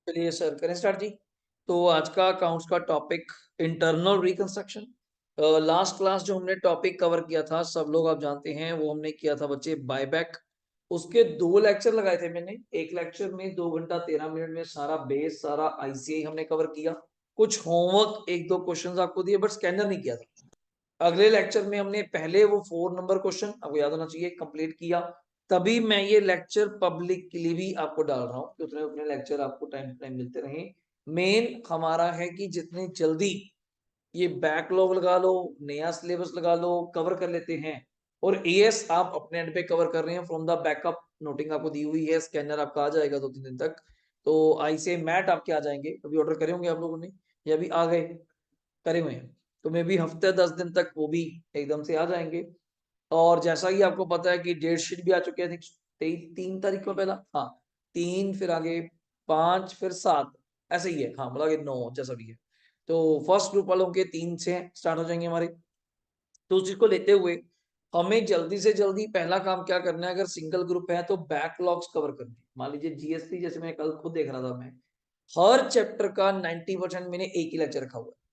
चलिए सर करें स्टार्ट जी। तो आज का अकाउंट्स का topic internal reconstruction. Last class जो हमने टॉपिक कवर किया था सब लोग आप जानते हैं, वो हमने किया था बच्चे बायबैक। उसके 2 लेक्चर लगाए थे मैंने। एक लेक्चर में 2 घंटा 13 मिनट में सारा बेस सारा आईसीआई हमने कवर किया। कुछ होमवर्क 1-2 क्वेश्चंस आपको दिए बट स्कैनर नहीं किया था। अगले लेक्चर में हमने पहले वो 4 नंबर क्वेश्चन आपको याद होना चाहिए कंप्लीट किया। तभी मैं ये लेक्चर पब्लिक के लिए भी आपको डाल रहा हूँ कि उतने अपने लेक्चर आपको टाइम टू टाइम मिलते रहे। मेन हमारा है कि जितने जल्दी ये बैकलॉग लगा लो, नया सिलेबस लगा लो, कवर कर लेते हैं। और एएस आप अपने एंड पे कवर कर रहे हैं फ्रॉम द बैकअप। नोटिंग आपको दी हुई है, स्कैनर आपका आ जाएगा 2-3 दिन तक। तो आई से मैट आपके आ जाएंगे, अभी ऑर्डर करे होंगे आप लोगों ने या अभी आ गए, करे हुए हैं तो मे भी हफ्ते 10 दिन तक वो भी एकदम से आ जाएंगे। और जैसा कि आपको पता है कि डेट शीट भी आ चुकी है, 3 तारीख को पहला, हाँ 3 फिर आगे 5 फिर 7, ऐसे ही है, हाँ मतलब कि 9 जैसा भी है। तो फर्स्ट ग्रुप वालों के 3 से स्टार्ट हो जाएंगे हमारे। तो उस चीज को लेते हुए हमें जल्दी से जल्दी पहला काम क्या करना है, अगर सिंगल ग्रुप है तो बैकलॉग्स कवर करने। मान लीजिए जीएसटी, जैसे मैं कल खुद देख रहा था, मैं हर चैप्टर का 90% मैंने एक ही लेक्चर रखा हुआ है।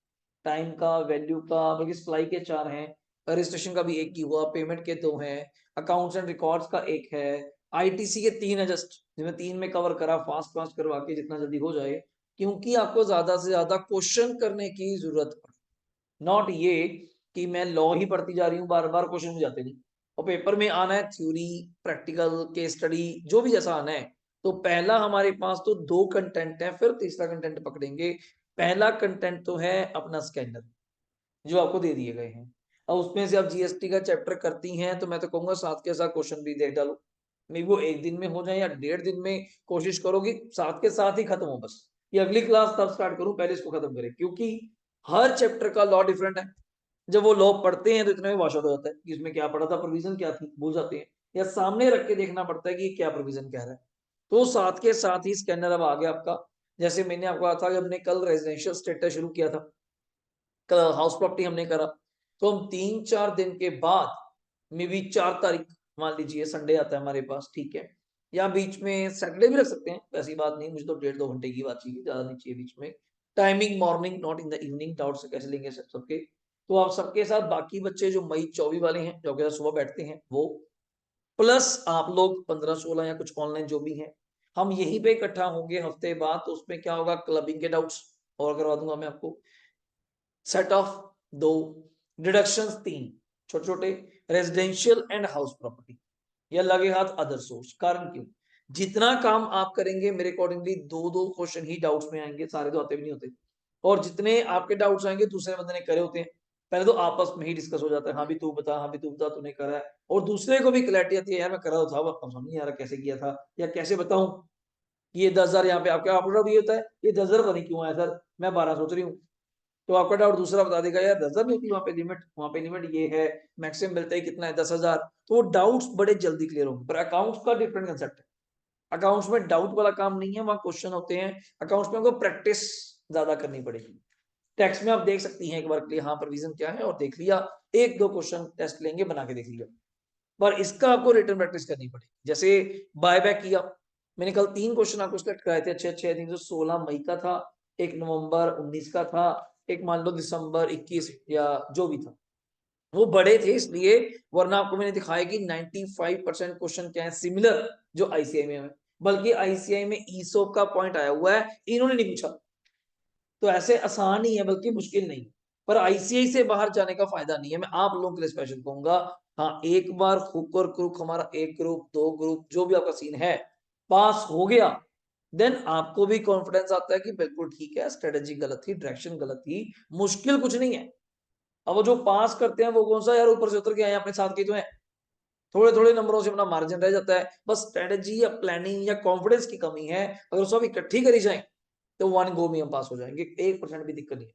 टाइम का, वैल्यू का, बल्कि सप्लाई के 4 हैं, रजिस्ट्रेशन का भी एक ही हुआ, पेमेंट के 2 हैं, अकाउंट्स एंड रिकॉर्ड्स का 1 है, आईटीसी के 3 है। जस्ट जिसमें 3 में कवर करा, फास्ट फास्ट करवा के जितना जल्दी हो जाए, क्योंकि आपको ज्यादा से ज्यादा क्वेश्चन करने की जरूरत पड़े। नॉट ये कि मैं लॉ ही पढ़ती जा रही हूँ, बार बार क्वेश्चन हो जाते नहीं। और पेपर में आना है थ्योरी, प्रैक्टिकल, केस स्टडी, जो भी जैसा आना है। तो पहला हमारे पास तो 2 कंटेंट है, फिर तीसरा कंटेंट पकड़ेंगे। पहला कंटेंट तो है अपना स्कैनर, जो आपको दे दिए गए हैं। अब उसमें से आप जीएसटी का चैप्टर करती हैं तो मैं तो कहूंगा साथ के साथ क्वेश्चन भी देख डालो। मे वो एक दिन में हो जाए या 1.5 दिन में, कोशिश करो कि साथ के साथ ही खत्म हो। बस ये अगली क्लास तब स्टार्ट करूं, पहले इसको खत्म करें, क्योंकि हर चैप्टर का लॉ डिफरेंट है। जब वो लॉ पढ़ते हैं तो इतने में वॉश आउट हो जाता है कि इसमें क्या पढ़ा था, प्रोविजन क्या थी, भूल जाते हैं। या सामने रख के देखना पड़ता है कि क्या प्रोविजन कह रहा है। तो साथ के साथ ही स्कैनर अब आ गया आपका। जैसे मैंने आपको कहा था कि हमने कल रेजिडेंशियल स्टेटस शुरू किया था, कल हाउस प्रॉपर्टी हमने करा। तो हम 3-4 दिन के बाद, मे बी 4 तारीख, मान लीजिए संडे आता है हमारे पास, ठीक है, या बीच में सैटरडे भी रख सकते हैं, ऐसी बात नहीं, मुझे तो 1.5-2 घंटे की बात चाहिए, ज्यादा नहीं चाहिए बीच में। Timing morning, not in the evening. Doubt से कैसे लेंगे सबके। तो आप सबके साथ बाकी बच्चे जो मई 24 वाले हैं, जो आपके साथ सुबह बैठते हैं, वो प्लस आप लोग 15-16 या कुछ ऑनलाइन जो भी हैं, हम यहीं पे इकट्ठा होंगे हफ्ते बाद। तो उसमें क्या होगा, क्लबिंग के डाउट्स और करवा दूंगा मैं आपको, सेट ऑफ 2, डिडक्शंस 3 छोटे छोटे, रेजिडेंशियल एंड हाउस प्रॉपर्टी, या लगे हाथ अदर सोर्स। कारण क्यों, जितना काम आप करेंगे मेरे अकॉर्डिंगली 2-2 क्वेश्चन ही डाउट्स में आएंगे, सारे तो आते भी नहीं होते। और जितने आपके डाउट्स आएंगे दूसरे बंदे ने करे होते हैं, पहले तो आपस में ही डिस्कस हो जाता है, हाँ भी तू बता, हाँ भी तू बता, तूने करा है। और दूसरे को भी क्लैरिटी आती है, यार मैं करा तो था, अब समझ नहीं आ रहा कैसे किया था, या कैसे बताऊं कि ये 10,000 यहाँ पे आपके अपलोड भी होता है, ये 10,000 पता नहीं क्यों आया सर, मैं 12 सोच रही हूँ। तो आपका डाउट दूसरा बता देगा, यार 10,000 नहीं होती वहां पे लिमिट, वहां पे लिमिट ये है, मैक्सिमम मिलता है कितना है, 10,000। तो वो डाउट्स बड़े जल्दी क्लियर होंगे। पर अकाउंट्स का डिफरेंट कंसेप्ट है। अकाउंट्स में डाउट वाला काम नहीं है, वहां क्वेश्चन होते हैं। अकाउंट्स में आपको प्रैक्टिस ज्यादा करनी पड़ेगी। टैक्स में आप देख सकती हैं एक बार के लिए, हाँ प्रोविजन क्या है और देख लिया, 1-2 क्वेश्चन टेस्ट लेंगे बना के देख लिया। पर इसका आपको रिटर्न प्रैक्टिस करनी पड़ेगी। जैसे बायबैक किया, मैंने कल 3 क्वेश्चन आपको सिलेक्ट कराए थे, अच्छे अच्छे। 316 मई का था, एक नवंबर 19 का था, एक मान लो दिसंबर 21 या जो भी था। वो बड़े थे इसलिए, वरना आपको मैंने दिखाया कि 95% क्वेश्चन क्या है, सिमिलर जो आईसीआई में है। बल्कि आईसीआई में ईसोप का पॉइंट आया हुआ है, इन्होंने नहीं पूछा। तो ऐसे आसान ही है, बल्कि मुश्किल नहीं। पर आईसीआई से बाहर जाने का फायदा नहीं है, मैं आप लोगों के लिए स्पेशल कहूंगा। हाँ एक बार हुक और क्रुक, हमारा 1 ग्रुप 2 ग्रुप जो भी आपका सीन है, पास हो गया, देन आपको भी कॉन्फिडेंस आता है कि बिल्कुल ठीक है, स्ट्रेटेजी गलत थी, डायरेक्शन गलत थी, मुश्किल कुछ नहीं है। अब वो जो पास करते हैं वो कौन सा, यार ऊपर से उतर के आए अपने साथ के तो है, थोड़े थोड़े नंबरों से अपना मार्जिन रह जाता है। बस स्ट्रेटेजी या प्लानिंग या कॉन्फिडेंस की कमी है। अगर सब इकट्ठी करी जाए तो 1 गो में हम पास हो जाएंगे, 1% भी दिक्कत नहीं है।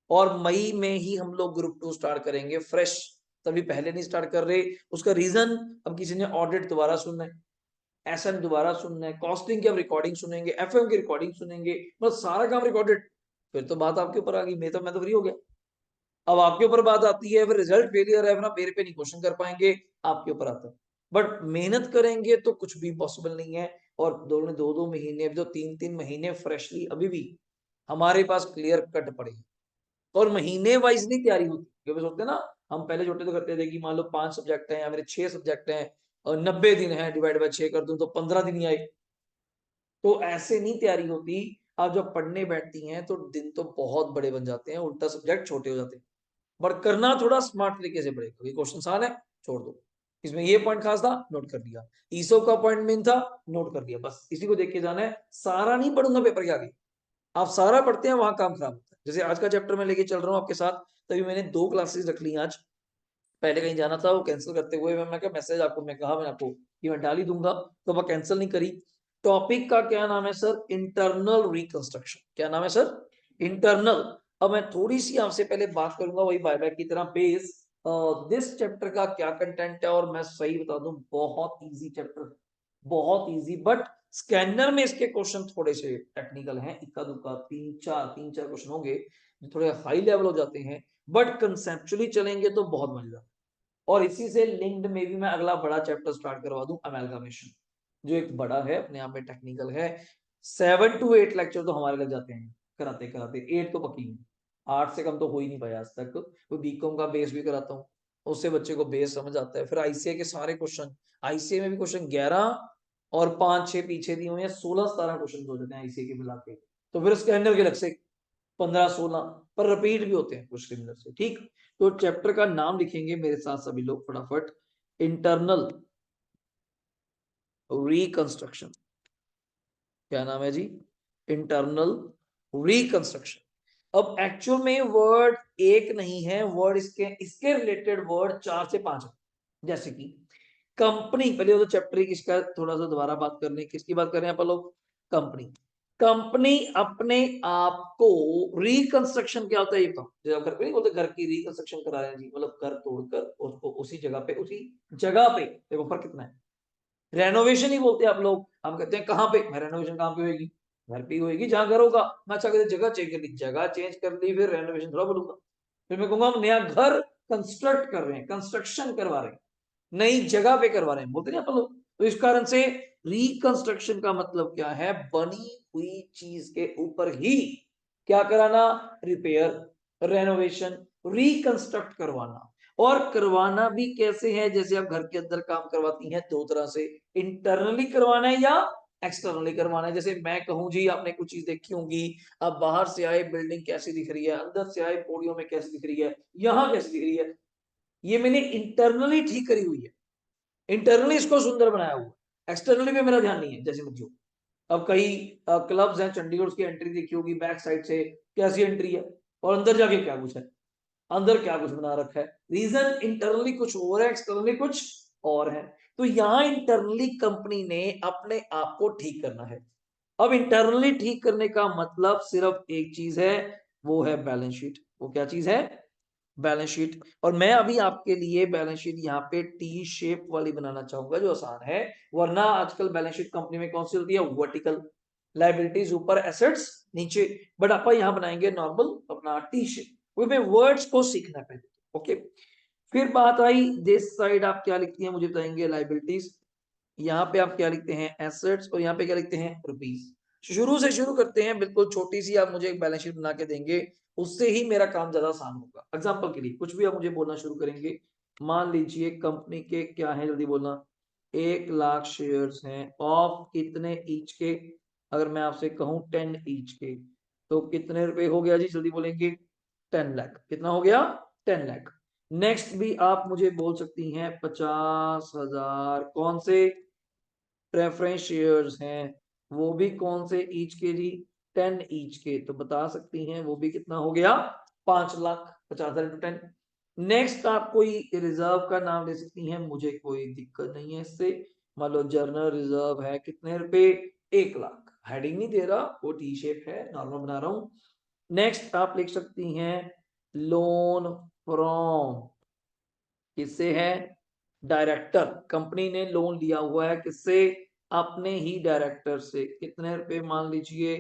और मई में ही हम लोग ग्रुप 2 स्टार्ट करेंगे फ्रेश, तभी पहले नहीं स्टार्ट कर रहे। उसका रीजन, अब किसी ने ऑडिट दोबारा सुनना है, एसएम दोबारा सुनना है, कॉस्टिंग की अब रिकॉर्डिंग सुनेंगे, एफएम की रिकॉर्डिंग सुनेंगे, बस सारा काम रिकॉर्डेड। फिर तो बात आपके ऊपर आ गई, मैं तो फ्री हो गया। अब आपके ऊपर बात आती है, फिर रिजल्ट फेलियर है ना, मेरे पे नहीं क्वेश्चन कर पाएंगे, आपके ऊपर आता है। बट मेहनत करेंगे तो कुछ भी पॉसिबल नहीं है। और दोनों 2-2 महीने, जो 3-3 महीने फ्रेशली अभी भी हमारे पास क्लियर कट पड़े और महीने वाइज नहीं तैयारी होती, क्योंकि सोचते हैं ना हम पहले छोटे तो करते थे कि मान लो 5 सब्जेक्ट हैं या मेरे 6 सब्जेक्ट हैं और 90 दिन है, डिवाइड बाय 6 कर दूं तो 15 दिन ही आए। तो ऐसे नहीं तैयारी होती। आप जब पढ़ने बैठती हैं तो दिन तो बहुत बड़े बन जाते हैं, उल्टा सब्जेक्ट छोटे हो जाते हैं। बट करना थोड़ा स्मार्ट तरीके से पड़ेगा, ये क्वेश्चन आसान है छोड़ दो, इसमें ये पॉइंट खास था नोट कर लिया, ईसो का पॉइंट मेन था नोट कर लिया, बस इसी को देख के जाना है। सारा नहीं पढ़ूंगा पेपर के आगे, आप सारा पढ़ते हैं वहां काम खराब होता है। जैसे आज का चैप्टर मैं लेके चल रहा हूँ आपके साथ, तभी मैंने 2 क्लासेस रख ली आज। पहले कहीं जाना था, वो कैंसिल करते हुए मैं क्या मैसेज आपको मैं कहा, मैं आपको कि मैं डाल ही दूंगा, तो वह कैंसिल नहीं करी। टॉपिक का क्या नाम है सर? Internal reconstruction. क्या नाम है सर? इंटरनल। अब मैं थोड़ी सी आपसे पहले बात करूंगा वही बायबैक की तरह बेस दिस चैप्टर का क्या कंटेंट है। और मैं सही बता दूं बहुत इजी चैप्टर, बहुत इजी, बट स्कैनर में इसके क्वेश्चन थोड़े से टेक्निकल हैं, इक्का दुक्का 3-4 क्वेश्चन होंगे जो थोड़े हाई लेवल हो जाते हैं, बट कंसेप्चुअली चलेंगे तो बहुत मजेदार। और इसी से लिंक्ड में भी मैं अगला बड़ा चैप्टर स्टार्ट करवा दूं, अमेलगामेशन, जो एक बड़ा है अपने आप में, टेक्निकल है। 7 to 8 लेक्चर तो हमारे लग जाते हैं कराते कराते, 8 तो पक्की है, 8 से कम तो हो ही नहीं पाया आज तक। तो बीकॉम का बेस भी कराता हूँ, उससे बच्चे को बेस समझ आता है। फिर आईसीए के सारे क्वेश्चन, आईसीए में भी क्वेश्चन 11 और 5-6 पीछे दिए हुए हैं, 16-17 क्वेश्चन हो जाते हैं आईसीए के मिला के। तो फिर स्कैनर के अलग से 15-16, पर रिपीट भी होते हैं कुछ सिमिलर से, ठीक। तो चैप्टर का नाम लिखेंगे मेरे साथ सभी लोग फटाफट, इंटरनल रिकंस्ट्रक्शन। क्या नाम है जी? Internal reconstruction. अब एक्चुअल में वर्ड एक नहीं है, वर्ड इसके इसके रिलेटेड वर्ड 4 से 5 है। जैसे कि कंपनी, पहले तो चैप्टर किसका थोड़ा सा दोबारा बात करने, किसकी बात कर रहे हैं आप लोग? कंपनी। कंपनी अपने आप को रिकंस्ट्रक्शन क्या होता है ये बताओ। जब घर पे नहीं बोलते घर की रिकंस्ट्रक्शन करा रहे हैं जी, मतलब घर तोड़कर उसको उसी जगह पे देखो फर्क कितना है। रेनोवेशन ही बोलते हैं आप लोग, हम कहते हैं कहाँ पे, मैं रेनोवेशन कहाँ पे होगी? घर पे ही होगी जहाँ घर होगा। मैं अच्छा कहते जगह चेंज कर ली, जगह चेंज कर ली फिर रेनोवेशन थोड़ा बोलूंगा। फिर मैं कहूंगा हम नया घर कंस्ट्रक्ट कर रहे हैं, कंस्ट्रक्शन करवा रहे हैं, नई जगह पे करवा रहे हैं, बोलते नहीं अपन लोग। तो इस कारण से रिकंस्ट्रक्शन का मतलब क्या है? बनी हुई चीज के ऊपर ही क्या कराना? रिपेयर, रेनोवेशन, रिकंस्ट्रक्ट करवाना। और करवाना भी कैसे है? जैसे आप घर के अंदर काम करवाती हैं 2 तरह से, इंटरनली करवाना है या एक्सटर्नली करवाना है। जैसे मैं कहूं जी, आपने कुछ चीज देखी होगी, अब बाहर से आए बिल्डिंग कैसी दिख रही है, अंदर से आए पौड़ियों में कैसी दिख रही है, यहाँ कैसी दिख रही है, ये मैंने इंटरनली ठीक करी हुई है, इंटरनली इसको सुंदर बनाया हुआ, एक्सटर्नली पे मेरा ध्यान नहीं है। जैसे मर्जी हो, अब कई क्लब्स हैं चंडीगढ़, उसकी एंट्री देखी होगी बैक साइड से, कैसी एंट्री है, और अंदर जाके क्या कुछ है, अंदर क्या कुछ बना रखा है। रीजन इंटरनली कुछ और है, एक्सटर्नली कुछ और है। तो यहां इंटरनली कंपनी ने अपने आप को ठीक करना है। अब इंटरनली ठीक करने का मतलब सिर्फ एक चीज है, वो है बैलेंस शीट। वो क्या चीज है? Balance sheet. और मैं अभी आपके लिए बैलेंस शीट यहाँ पे टी शेप वाली बनाना चाहूंगा जो आसान है, वरना आजकल बैलेंस शीट कंपनी में कौन सी होती है? वर्टिकल, लाइबिलिटीज ऊपर, एसेट्स नीचे। बट आप यहाँ बनाएंगे नॉर्मल अपना टी शेप, में वर्ड्स को सीखना पहले। ओके, फिर बात आई दिस साइड, आप क्या लिखती हैं मुझे बताएंगे? लाइबिलिटीज। यहाँ पे आप क्या लिखते हैं? एसेट्स। और यहाँ पे क्या लिखते हैं? रुपीज। शुरू से शुरू करते हैं, बिल्कुल छोटी सी आप मुझे एक बैलेंस शीट बना के देंगे, उससे ही मेरा काम ज्यादा आसान होगा। एग्जांपल के लिए कुछ भी आप मुझे बोलना शुरू करेंगे, मान लीजिए कंपनी के क्या है, जल्दी बोलना। 1 लाख शेयर्स हैं, ऑफ कितने ईच के? अगर मैं आपसे कहूं 10 ईच के, तो कितने रुपए हो गया जी? जल्दी बोलेंगे। 10 लाख। कितना हो गया? 10 लाख। नेक्स्ट भी आप मुझे बोल सकती हैं 50,000, कौन से? प्रेफरेंस शेयर्स हैं, वो भी कौन से ईच के जी? 10 ईच के। तो बता सकती हैं वो भी कितना हो गया? 5 लाख। 50,000 × 10। नेक्स्ट आप कोई रिजर्व का नाम ले सकती हैं, मुझे कोई दिक्कत नहीं है इससे। मान लो जर्नल रिजर्व है, कितने रुपए? 1 लाख। हेडिंग नहीं दे रहा, वो टी शेप है, नॉर्मल बना रहा हूं। नेक्स्ट आप लिख सकती हैं लोन फ्रॉम, किससे है? डायरेक्टर। कंपनी ने लोन लिया हुआ है, किससे? अपने ही डायरेक्टर से। कितने रुपए? मान लीजिए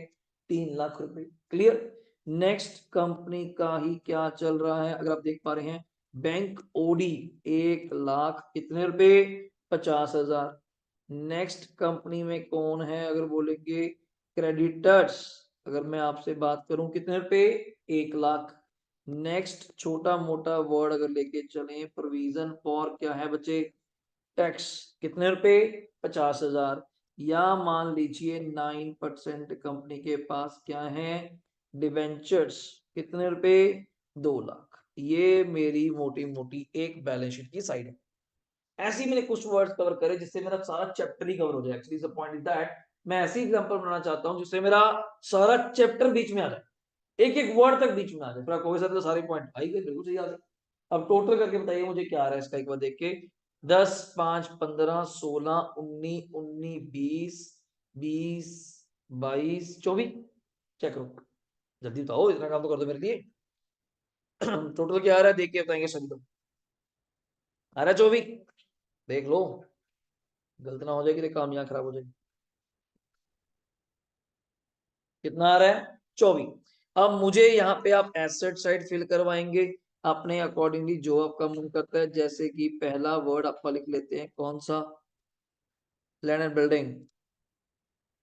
3 लाख रुपए। क्लियर। नेक्स्ट कंपनी का ही क्या चल रहा है, अगर आप देख पा रहे हैं, बैंक ओडी 1 लाख कितने रुपए? 50,000। नेक्स्ट कंपनी में कौन है, अगर बोलेंगे क्रेडिटर्स, अगर मैं आपसे बात करूं कितने रुपए, 1 लाख। नेक्स्ट छोटा मोटा वर्ड अगर लेके चलें, प्रोविजन फॉर क्या है बच्चे, टैक्स, कितने रुपए, 50,000। या मान लीजिए 9% कंपनी के पास क्या है, डिवेंचर्स, कितने रुपए, 2 लाख। ये मेरी मोटी मोटी एक बैलेंस शीट की साइड है। ऐसे ही मैंने कुछ वर्ड्स कवर करे जिससे मेरा सारा चैप्टर ही कवर हो जाए। Actually the point is that मैं ऐसी एग्जांपल बनाना चाहता हूं जिससे मेरा सारा चैप्टर बीच में आ जाए, एक एक वर्ड तक बीच में आ जाए। फिर आपको सर तो सारे पॉइंट आई गए, बिल्कुल सही आ गए। अब टोटल करके बताइए मुझे क्या आ रहा है इसका, एक बार देख के। 10, 5, 15, 16, 19, 19, 20, 20, 22, 24। चेक करो, जल्दी बताओ, इतना काम तो कर दो मेरे लिए। टोटल क्या आ रहा है देख के बताएंगे सभी लोग। आ रहा है 24, देख लो, गलत ना हो जाएगी तो काम यहाँ खराब हो जाएगी। कितना आ रहा है, 24। अब मुझे यहाँ पे आप एसेट साइड फिल करवाएंगे अपने अकॉर्डिंगली, जो आपका मन करता है। जैसे कि पहला वर्ड आपका लिख लेते हैं, कौन सा, लैंड एंड बिल्डिंग,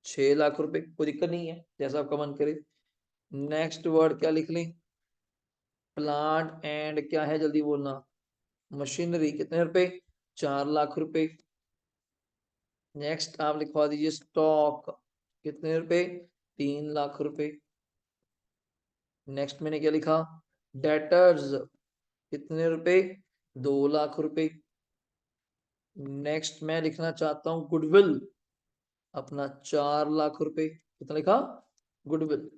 6 लाख रुपए, कोई दिक्कत नहीं है, जैसा आपका मन करे। नेक्स्ट वर्ड क्या लिख लें, प्लांट एंड क्या है, जल्दी बोलना, मशीनरी, कितने रुपए, 4 लाख रुपए। नेक्स्ट आप लिखवा दीजिए स्टॉक, कितने रुपए, 3 लाख रुपए। नेक्स्ट मैंने क्या लिखा, डेटर्स, कितने रुपए, 2 लाख रुपए। नेक्स्ट मैं लिखना चाहता हूं गुडविल, अपना 4 लाख रुपए। कितना लिखा, गुडविल।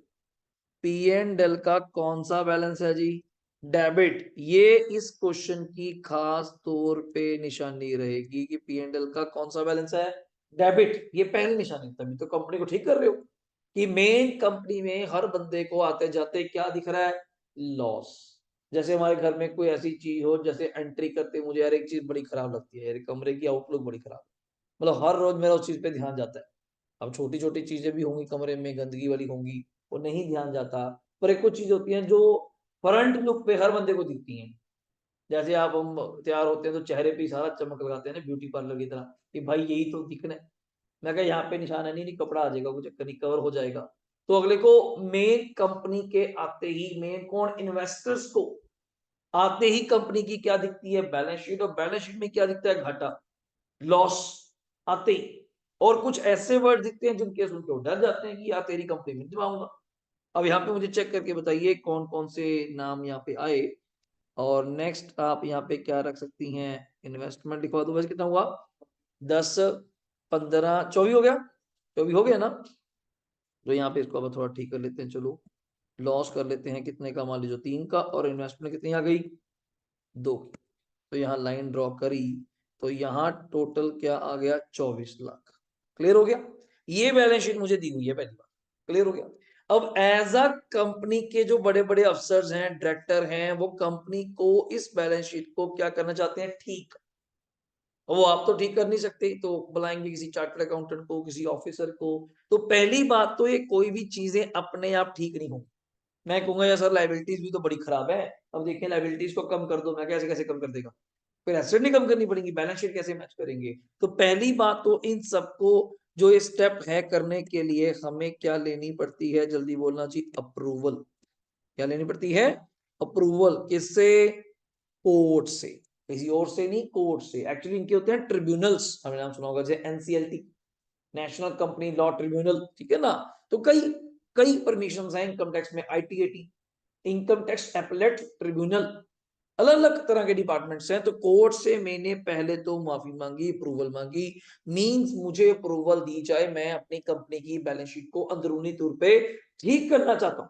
पी एंड एल का कौन सा बैलेंस है जी, डेबिट। ये इस क्वेश्चन की खास तौर पे निशानी रहेगी कि पी एंड एल का कौन सा बैलेंस है, डेबिट। ये पहली निशानी, तभी तो कंपनी को ठीक कर रहे हो कि मेन कंपनी में हर बंदे को आते जाते क्या दिख रहा है, लॉस। जैसे हमारे घर में कोई ऐसी चीज हो, जैसे एंट्री करते मुझे यार एक चीज बड़ी खराब लगती है, यार कमरे की आउटलुक बड़ी खराब, मतलब हर रोज मेरा उस चीज पे ध्यान जाता है। अब छोटी छोटी चीजें भी होंगी कमरे में, गंदगी वाली होंगी, वो नहीं ध्यान जाता। पर एक कुछ चीज होती है जो फ्रंट लुक पे हर बंदे को दिखती हैं। जैसे आप हम तैयार होते हैं तो चेहरे पे ही सारा चमक लगाते हैं ना, ब्यूटी पार्लर की तरह, कि भाई यही तो दिखना है। मैं कहा यहाँ पे निशान है, नहीं नहीं कपड़ा आ जाएगा, कुछ चक्कर नहीं, कवर हो जाएगा। तो अगले को मेन कंपनी के आते ही, मेन कौन, इन्वेस्टर्स को आते ही कंपनी की क्या दिखती है, बैलेंस शीट। और बैलेंस शीट में क्या दिखता है, घाटा, लॉस आते ही। और कुछ ऐसे वर्ड दिखते हैं जिनके सुन के डर जाते हैं कि यार तेरी कंपनी में दिलाऊंगा। अब यहाँ पे मुझे चेक करके बताइए कौन कौन से नाम यहाँ पे आए। और नेक्स्ट आप यहाँ पे क्या रख सकती हैं, इन्वेस्टमेंट लिखवा दो। बस कितना हुआ, 10, 15, 24 हो गया, 24 हो गया ना। तो यहाँ पे इसको अब थोड़ा ठीक कर लेते हैं, चलो। लॉस कर लेते हैं कितने का, मान लीजिए 3 का, और इन्वेस्टमेंट कितनी आ गई, 2 की। तो यहाँ लाइन ड्रॉ करी, तो यहाँ टोटल क्या आ गया, 24 लाख। क्लियर हो गया, ये बैलेंस शीट मुझे दी हुई है पहली बार। क्लियर हो गया। अब एज अ कंपनी के जो बड़े बड़े अफसर्स हैं, डायरेक्टर हैं, वो कंपनी को इस बैलेंस शीट को क्या करना चाहते हैं, ठीक। वो आप तो ठीक कर नहीं सकते, तो बुलाएंगे किसी चार्टर्ड अकाउंटेंट को, किसी ऑफिसर को। तो पहली बात तो ये कोई भी चीजें अपने आप ठीक नहीं होंगी। मैं कहूंगा यार सर लाइबिलिटीज भी तो बड़ी खराब है, अब देखिए लाइबिलिटीज को कम कर दो, मैं कैसे कैसे कम कर देगा, फिर एसेट नहीं कम करनी पड़ेगी, बैलेंस शीट कैसे मैच करेंगे। तो पहली बात तो इन सबको जो ये स्टेप है करने के लिए हमें क्या लेनी पड़ती है, जल्दी बोलना जी, अप्रूवल। क्या लेनी पड़ती है, अप्रूवल। किससे, कोर्ट से, किसी और से नहीं, कोर्ट से। एक्चुअली इनके होते हैं ट्रिब्यूनल्स, हमने नाम सुना होगा, जैसे NCLT, national company law tribunal, ठीक है ना। तो कई कई परमिशन है इनकम टैक्स में, ITAT, income tax appellate tribunal, अलग अलग तरह के डिपार्टमेंट्स हैं। तो कोर्ट से मैंने पहले तो माफी मांगी, अप्रूवल मांगी, मींस मुझे अप्रूवल दी जाए, मैं अपनी कंपनी की बैलेंस शीट को अंदरूनी तौर पे ठीक करना चाहता हूं।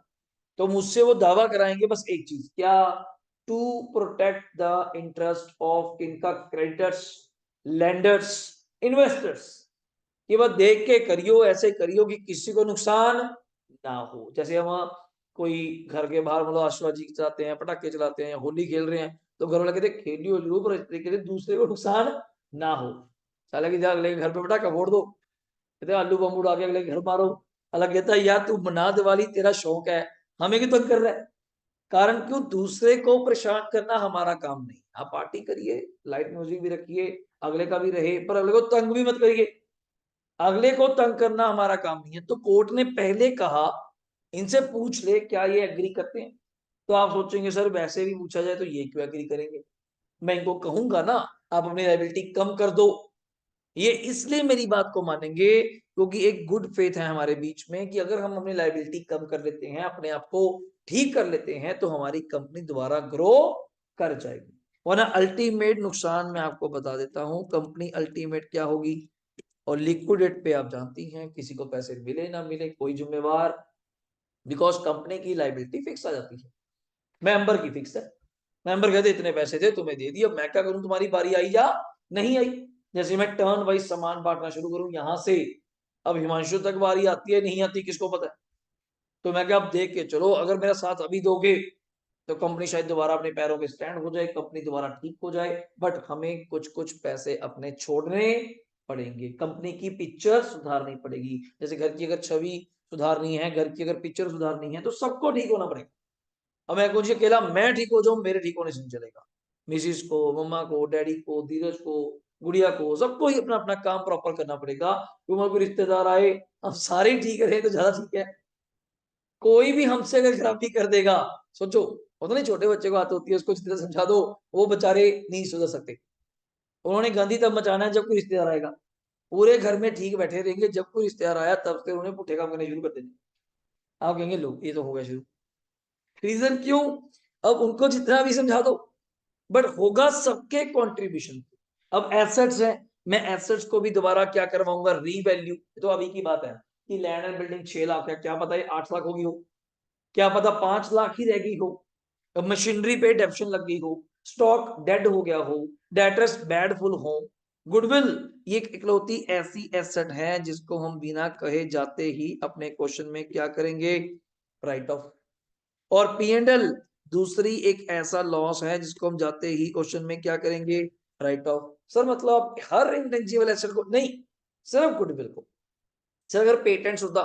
तो मुझसे वो दावा कराएंगे बस एक चीज, क्या, to protect the interest of इनका क्रेडिटर्स, लेंडर्स, इन्वेस्टर्स। कि बस देख के करियो, ऐसे करियो कि किसी को नुकसान ना हो। जैसे हम कोई घर के बाहर मतलब आशुबाजी चलाते हैं, पटाखे चलाते हैं, होली खेल रहे हैं, तो घर वाले कहते हैं खेलियो जरूर पर इस तरीके से दूसरे को नुकसान ना हो। हालांकि अगले घर पे पटाखा फोड़ दो, कहते आलू बम उड़ा के अगले घर मारो। अलग कहता है यार तू मना दिवाली, तेरा शौक है, हमें क्यों तंग कर रहा है। कारण क्यों, दूसरे को परेशान करना हमारा काम नहीं। आप पार्टी करिए, लाइट म्यूजिक भी रखिए, अगले का भी रहे, पर अगले को तंग भी मत करिए। अगले को तंग करना हमारा काम नहीं है। तो कोर्ट ने पहले कहा इनसे पूछ ले क्या ये एग्री करते हैं। तो आप सोचेंगे सर वैसे भी पूछा जाए तो ये क्यों एग्री करेंगे। मैं इनको कहूंगा ना आप अपनी लायबिलिटी कम कर दो। ये इसलिए मेरी बात को मानेंगे क्योंकि एक गुड फेथ है हमारे बीच में कि अगर हम अपनी लायबिलिटी कम कर लेते हैं, अपने आप को ठीक कर लेते हैं, तो हमारी कंपनी दोबारा ग्रो कर जाएगी। वरना अल्टीमेट नुकसान मैं आपको बता देता हूं, कंपनी अल्टीमेट क्या होगी। और लिक्विडेट पे आप जानती हैं किसी को पैसे मिले ना मिले कोई जिम्मेवार, बिकॉज कंपनी की लायबिलिटी फिक्स आ जाती है, मेंबर की फिक्स है। मेंबर कहते इतने पैसे थे तुम्हें दे दिए, अब मैं क्या करूं, तुम्हारी बारी आई या नहीं आई। जैसे मैं टर्न वाइज सामान बांटना शुरू करूं यहां से, अब हिमांशु तक बारी आती है नहीं आती किसको पता है। तो मैं क्या अब देख के चलो, अगर मेरा साथ अभी दोगे तो कंपनी शायद दोबारा अपने पैरों पे स्टैंड हो जाए, कंपनी दोबारा ठीक हो जाए। बट हमें कुछ कुछ पैसे अपने छोड़ने पड़ेंगे, कंपनी की पिक्चर सुधारनी पड़ेगी। जैसे घर की अगर छवि सुधारनी है, घर की अगर पिक्चर सुधारनी है, तो सबको ठीक होना पड़ेगा। अब मैं कुछ अकेला मैं ठीक हो जाऊं, मेरे ठीक होने से नहीं चलेगा। मिसिस को, मम्मा को, डैडी को, धीरज को, गुड़िया को, सबको ही अपना अपना काम प्रॉपर करना पड़ेगा। क्योंकि कोई रिश्तेदार आए, अब सारे ठीक रहे तो ज्यादा ठीक है। कोई भी हमसे अगर खराबी कर देगा, सोचो होता नहीं, छोटे बच्चे को आदत होती है, उसको जितना समझा दो वो बेचारे नहीं सुधर सकते। उन्होंने गंदी तब मचाना है जब कोई रिश्तेदार आएगा। पूरे घर में ठीक बैठे रहेंगे, जब कोई रिश्तेदार आया तब से उन्हें पुट्ठे काम करने शुरू कर देंगे। आप कहेंगे लो ये तो हो गया शुरू। रीजन क्यों, अब उनको जितना भी समझा दो बट होगा सबके कंट्रीब्यूशन। अब एसेट्स है, मैं एसेट्स को भी दोबारा क्या करवाऊंगा, रीवैल्यू। तो अभी की बात है कि लैंड एंड बिल्डिंग 6 लाख है, क्या पता है 8 लाख होगी हो, क्या पता 5 लाख ही रह गई हो, मशीनरी पे डेप्शन लग गई हो, स्टॉक डेड हो गया हो, डेटर्स बैड फुल हो। गुडविल ये एक इकलौती ऐसी एसेट है जिसको हम बिना कहे जाते ही अपने क्वेश्चन में क्या करेंगे, राइट ऑफ। और पी एंड एल दूसरी एक ऐसा लॉस है जिसको हम जाते ही क्वेश्चन में क्या करेंगे, राइट ऑफ। सर मतलब हर इंटेंजिबल एसेट को नहीं, सिर्फ गुडविल को। सर अगर पेटेंट्स होता,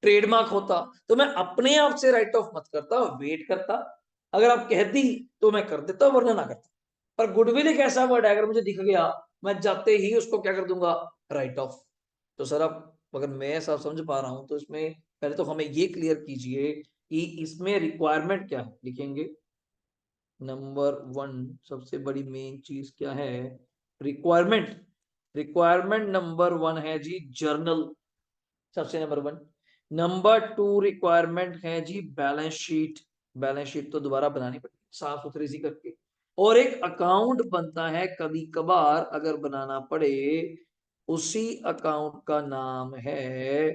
ट्रेडमार्क होता, तो मैं अपने आप से राइट ऑफ मत करता, वेट करता। अगर आप कहती तो मैं कर देता, वरना ना करता। पर गुडविल एक ऐसा वर्ड है, अगर मुझे दिख गया मैं जाते ही उसको क्या कर दूंगा, राइट ऑफ। तो सर अब अगर मैं सब समझ पा रहा हूं तो इसमें पहले तो हमें ये क्लियर कीजिए कि इसमें रिक्वायरमेंट क्या है, लिखेंगे। नंबर 1 सबसे बड़ी मेन चीज क्या है, रिक्वायरमेंट। रिक्वायरमेंट नंबर 1 है जी जर्नल, सबसे नंबर 1। नंबर 2 रिक्वायरमेंट है जी बैलेंस शीट। बैलेंस शीट तो दोबारा बनानी पड़ेगी साफ सुथरी सी करके। और एक अकाउंट बनता है कभी कभार अगर बनाना पड़े, उसी अकाउंट का नाम है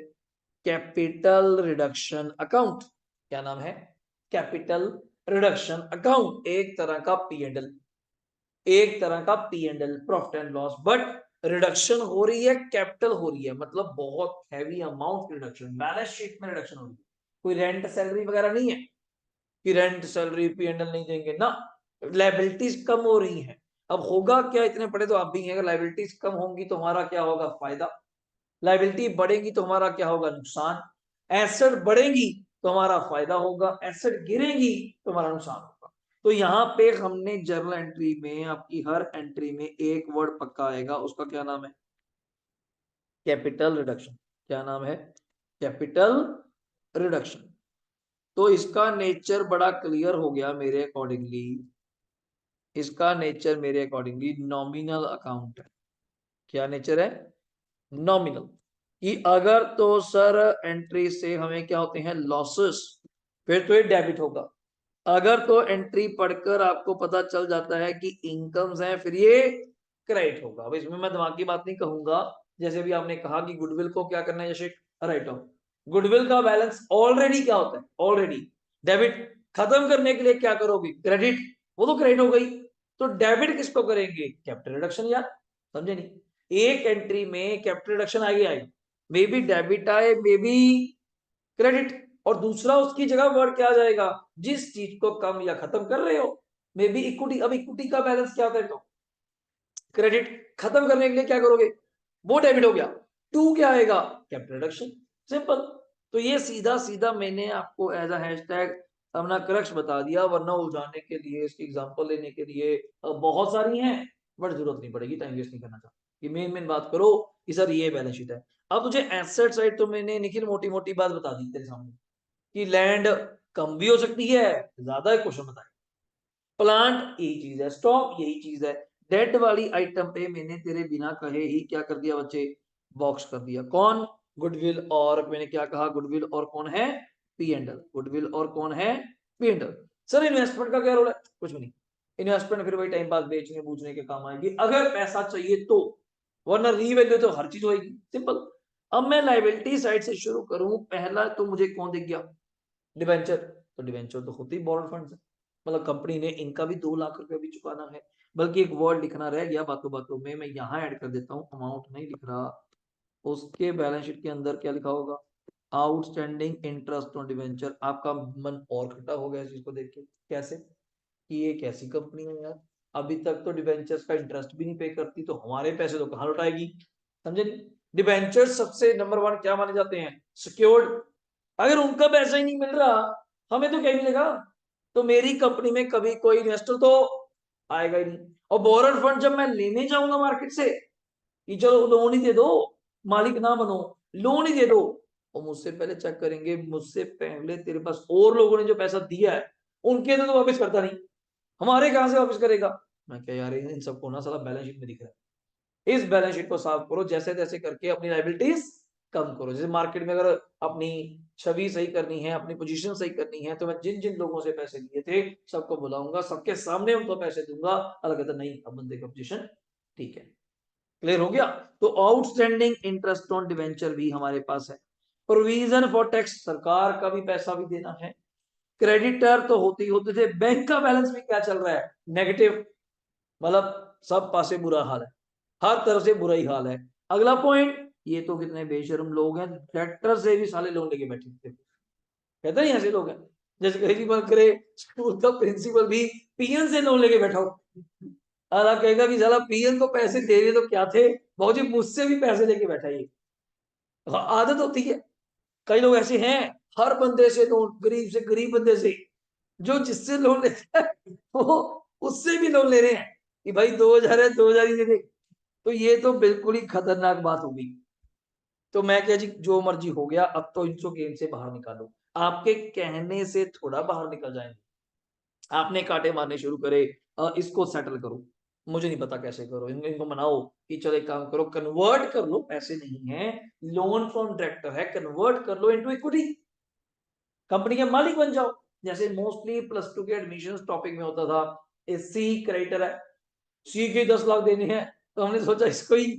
कैपिटल रिडक्शन अकाउंट। क्या नाम है, कैपिटल रिडक्शन अकाउंट। एक तरह का पी एंड एल, एक तरह का P and L, profit and loss. But reduction हो रही है, कैपिटल हो रही है, मतलब बहुत heavy amount reduction, balance sheet में रिडक्शन हो रही है। कोई रेंट सैलरी वगैरह नहीं है कि rent salary P and L नहीं देंगे ना, लाइबिलिटीज कम हो रही हैं। अब होगा क्या, इतने पढ़े तो आप भी हैं, अगर लाइबिलिटीज कम होंगी तो हमारा क्या होगा, फायदा। लाइबिलिटी बढ़ेगी तो हमारा क्या होगा, नुकसान। एसेट बढ़ेगी तो हमारा फायदा होगा, एसेट गिरेगी तो हमारा नुकसान होगा। तो यहाँ पे हमने जर्नल एंट्री में आपकी हर एंट्री में एक वर्ड पक्का आएगा, उसका क्या नाम है, कैपिटल रिडक्शन। क्या नाम है, कैपिटल रिडक्शन। तो इसका नेचर बड़ा क्लियर हो गया मेरे अकॉर्डिंगली। इसका नेचर मेरे अकॉर्डिंगली नॉमिनल अकाउंट है। क्या नेचर है, नॉमिनल। कि अगर तो सर एंट्री से हमें क्या होते हैं, लॉसेस, फिर तो ये डेबिट होगा। अगर तो एंट्री पढ़कर आपको पता चल जाता है कि इनकम्स हैं, फिर ये क्रेडिट होगा। अब इसमें मैं दिमाग की बात नहीं कहूंगा। जैसे भी आपने कहा कि गुडविल को क्या करना है, जैसे राइट ऑफ। गुडविल का बैलेंस ऑलरेडी क्या होता है, ऑलरेडी डेबिट। खत्म करने के लिए क्या करोगे, क्रेडिट, वो तो क्रेडिट हो गई। तो डेबिट किसको करेंगे, कैपिटल रिडक्शन यार, समझे नहीं। एक एंट्री में कैपिटल रिडक्शन आगे आएगा, मे बी डेबिट आए, मे बी क्रेडिट। और दूसरा उसकी जगह वर्ड क्या आ जाएगा, जिस चीज को कम या खत्म कर रहे हो, मे बी इक्विटी। अब इक्विटी का बैलेंस क्या होता है, तो क्रेडिट। खत्म करने के लिए क्या करोगे, वो डेबिट हो गया। टू क्या आएगा, कैपिटल रिडक्शन, सिंपल। तो ये सीधा सीधा मैंने आपको एज अ हैशटैग अपना क्रक्स बता दिया, वरना उलझाने के लिए, इसकी एग्जांपल लेने के लिए बहुत सारी हैं, बट जरूरत नहीं पड़ेगी, टाइम वेस्ट नहीं करना चाहता। कि मेन मेन बात करो कि सर ये बैलेंस शीट है। अब तुझे एसेट साइड तो मैंने निखिल मोटी मोटी बात बता दी तेरे सामने कि लैंड कम भी हो सकती है, ज्यादा क्वेश्चन बताए। प्लांट यही चीज है, स्टॉक यही चीज है। डेट वाली आइटम पे मैंने तेरे बिना कहे ही क्या कर दिया बच्चे, बॉक्स कर दिया। कौन, गुडविल, और मैंने क्या कहा, गुडविल और कौन है, पी एंड एल। गुडविल और कौन है, P and L. Sir investment का क्या रोल है, कुछ भी नहीं। इन्वेस्टमेंट फिर वही टाइम पास बेचने बूझने के काम आएगी अगर पैसा चाहिए तो, वरना रीवैल्यू तो हर चीज होगी, सिंपल। अब मैं लाइबिलिटी साइड से शुरू करूं, पहला तो मुझे कौन दिख गया, डिवेंचर। तो डिवेंचर तो होती ही बॉर्डर फंड है, मतलब कंपनी ने इनका भी 2 लाख रुपए भी चुकाना है। बल्कि एक वर्ड लिखना रह गया बातों बातों में, मैं यहाँ ऐड कर देता हूँ, अमाउंट नहीं लिख रहा। उसके बैलेंस शीट के अंदर क्या लिखा होगा, आउटस्टैंडिंग इंटरेस्ट ऑन डिवेंचर। आपका मन और खट्टा हो गया इस चीज को देख के, कैसे कि ये कैसी कंपनी है यार, अभी तक तो डिवेंचर्स का इंटरेस्ट भी नहीं पे करती, तो हमारे पैसे तो कहाँ लौटाएगी, समझे। डिवेंचर्स सबसे नंबर वन क्या माने जाते हैं, सिक्योर्ड। अगर उनका पैसा ही नहीं मिल रहा, हमें तो क्या मिलेगा। तो मेरी कंपनी में कभी कोई इन्वेस्टर तो आएगा ही नहीं। और बोरर फंड जब मैं लेने जाऊंगा मार्केट से कि चलो लोन ही दे दो, मालिक ना बनो, लोन ही दे दो, और मुझसे पहले चेक करेंगे, मुझसे पहले तेरे पास और लोगों ने जो पैसा दिया है उनके तो वापस करता नहीं, हमारे कहां से वापस करेगा। मैं क्या यार, इन सबको ना साला बैलेंस शीट में दिख रहा है, इस बैलेंस शीट को साफ करो, जैसे तैसे करके अपनी लाइबिलिटीज कम करो। जैसे मार्केट में अगर अपनी छवि सही करनी है, अपनी पोजीशन सही करनी है, तो मैं जिन जिन लोगों से पैसे लिए थे सबको बुलाऊंगा, सबके सामने उनको पैसे दूंगा। अलग कहता नहीं, अब बंदे का पोजीशन ठीक है, क्लियर हो गया। तो आउटस्टैंडिंग इंटरेस्ट ऑन डिवेंचर भी हमारे पास है। प्रोविजन फॉर टैक्स, सरकार का भी पैसा भी देना है। क्रेडिटर तो होते ही होते थे, बैंक का बैलेंस भी क्या चल रहा है, नेगेटिव, मतलब सब पासे बुरा हाल है, हर तरफ से बुरा ही हाल है। अगला पॉइंट, ये तो कितने बेशर्म लोग हैं, ट्रैक्टर से भी साले लोन लेके बैठे थे, कहते नहीं ऐसे लोग हैं। जैसे कहीं बात करे, स्कूल का प्रिंसिपल भी पीएन से लोन लेके बैठा हो, अगला कहेगा कि साला पीएन को पैसे दे रहे तो क्या थे, भाजी मुझसे भी पैसे लेके बैठा ये। आदत होती है, कई लोग ऐसे हैं, हर बंदे से लोन, गरीब से गरीब बंदे से, जो जिससे लोन लेता है वो उससे भी लोन ले रहे हैं कि भाई 2000 है, 2000 ही दे दे। तो ये तो बिल्कुल ही खतरनाक बात होगी। तो मैं क्या जी, जो मर्जी हो गया, अब तो इनको गेम से बाहर निकालो, आपके कहने से थोड़ा बाहर निकल जाएंगे। आपने कांटे मारने शुरू करे, इसको सेटल करो, मुझे नहीं पता कैसे करो, इनको मनाओ कि चलो एक काम करो, कन्वर्ट कर लो, पैसे नहीं है, लोन फ्रॉम डायरेक्टर है, कन्वर्ट कर लो इनटू इक्विटी, कंपनी के मालिक बन जाओ। जैसे मोस्टली प्लस टू के एडमिशन टॉपिक में होता था, सी क्रेडिटर है, सी के 10 लाख देने हैं, तो हमने सोचा इसको ही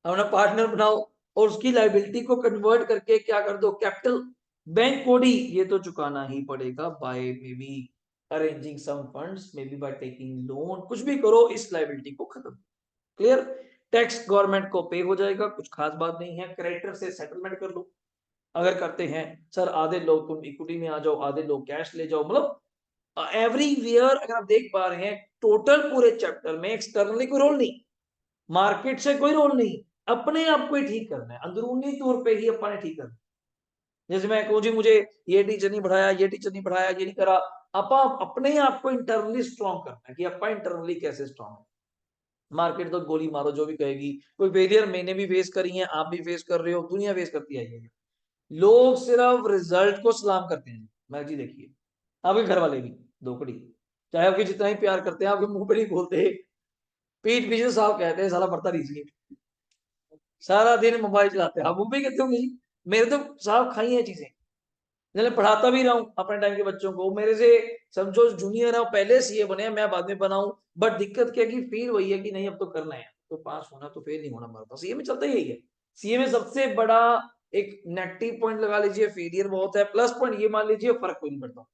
अपना पार्टनर बनाओ, और उसकी लाइबिलिटी को कन्वर्ट करके क्या कर दो, कैपिटल। बैंक को ही ये तो चुकाना ही पड़ेगा, by maybe arranging some funds, maybe by taking loan, कुछ भी करो इस लाइबिलिटी को खत्म, क्लियर। टैक्स गवर्नमेंट को पे हो जाएगा, कुछ खास बात नहीं है। क्रेडिटर से सेटलमेंट कर लो, अगर करते हैं सर, आधे लोग तुम इक्विटी में आ जाओ, आधे लोग कैश ले जाओ, मतलब एवरीवेयर अगर आप देख पा रहे हैं, टोटल पूरे चैप्टर में एक्सटर्नली कोई रोल नहीं, मार्केट से कोई रोल नहीं, अपने आप को ही ठीक करना है, अंदरूनी तौर पे ही अपने ठीक करना है। जैसे मैं कहूँ जी, मुझे ये टीचर नहीं पढ़ाया, ये टीचर नहीं पढ़ाया, ये नहीं करा, अपने आप को इंटरनली स्ट्रॉन्ग करना है कि अपा इंटरनली कैसे स्ट्रॉन्ग है। मार्केट तो गोली मारो जो भी कहेगी, कोई फेलियर मैंने भी फेस करी है, आप भी फेस कर रहे हो, दुनिया फेस करती है। लोग सिर्फ रिजल्ट को सलाम करते हैं, मैं जी देखिए, आपके घर वाले भी धोखड़ी, चाहे आपके जितना ही प्यार करते हैं, आपके मुंह पे नहीं बोलते, पीठ पीछे साफ कहते हैं साला पढ़ता नहीं, सारा दिन मोबाइल चलाते हैं, आप वो भी कहते होंगे जी, मेरे तो साफ खाई है चीजें। मैं पढ़ाता भी रहा हूँ अपने टाइम के बच्चों को, मेरे से समझो जूनियर है, पहले सीए बने, मैं बाद में बनाऊं, बट दिक्कत क्या कि फील वही है कि नहीं अब तो करना है, तो पास होना तो फेल नहीं होना, हमारे पास सीए में चलता यही है। सीए में सबसे बड़ा एक नेगेटिव पॉइंट लगा लीजिए, फेलियर बहुत है, प्लस पॉइंट ये मान लीजिए फर्क कोई नहीं पड़ता।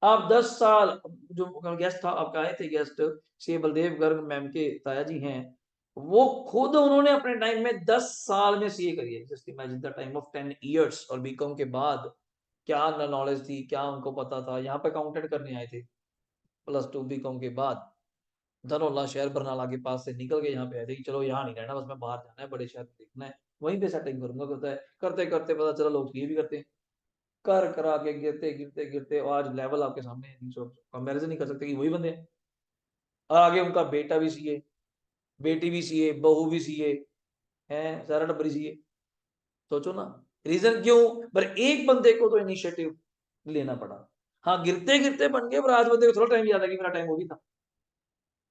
आप 10 साल, जो गेस्ट था आपका आए थे गेस्ट, श्री बलदेव गर्ग मैम के ताया जी हैं, वो खुद उन्होंने अपने टाइम में 10 साल में सीए करी है, just imagine the time of 10 years, और बीकॉम के बाद क्या नॉलेज थी, क्या उनको पता था, यहाँ पे अकाउंटेंट करने आए थे, +2 बीकॉम के बाद, धनौला शहर बरनाला के पास से निकल के यहाँ पे आए थे कि चलो यहाँ नहीं रहना, बस मैं बाहर जाना है, बड़े शहर में देखना है, वहीं पे सेटिंग करूंगा, करता है करते करते पता चला लोग ये भी करते हैं, कर करा के गिरते गिरते गिरते, और आज लेवल आपके सामने है, कंपैरिजन नहीं कर सकते कि वही बंदे हैं। और आगे उनका बेटा भी सीए, बेटी भी सीए, बहू भी सीए, है सारा टब्बर सीए, सोचो ना, रीजन क्यों? पर एक बंदे को तो इनिशिएटिव लेना पड़ा। हाँ, गिरते गिरते बन गए, पर आज बंदे को थोड़ा टाइम याद है कि मेरा टाइम हो भी था।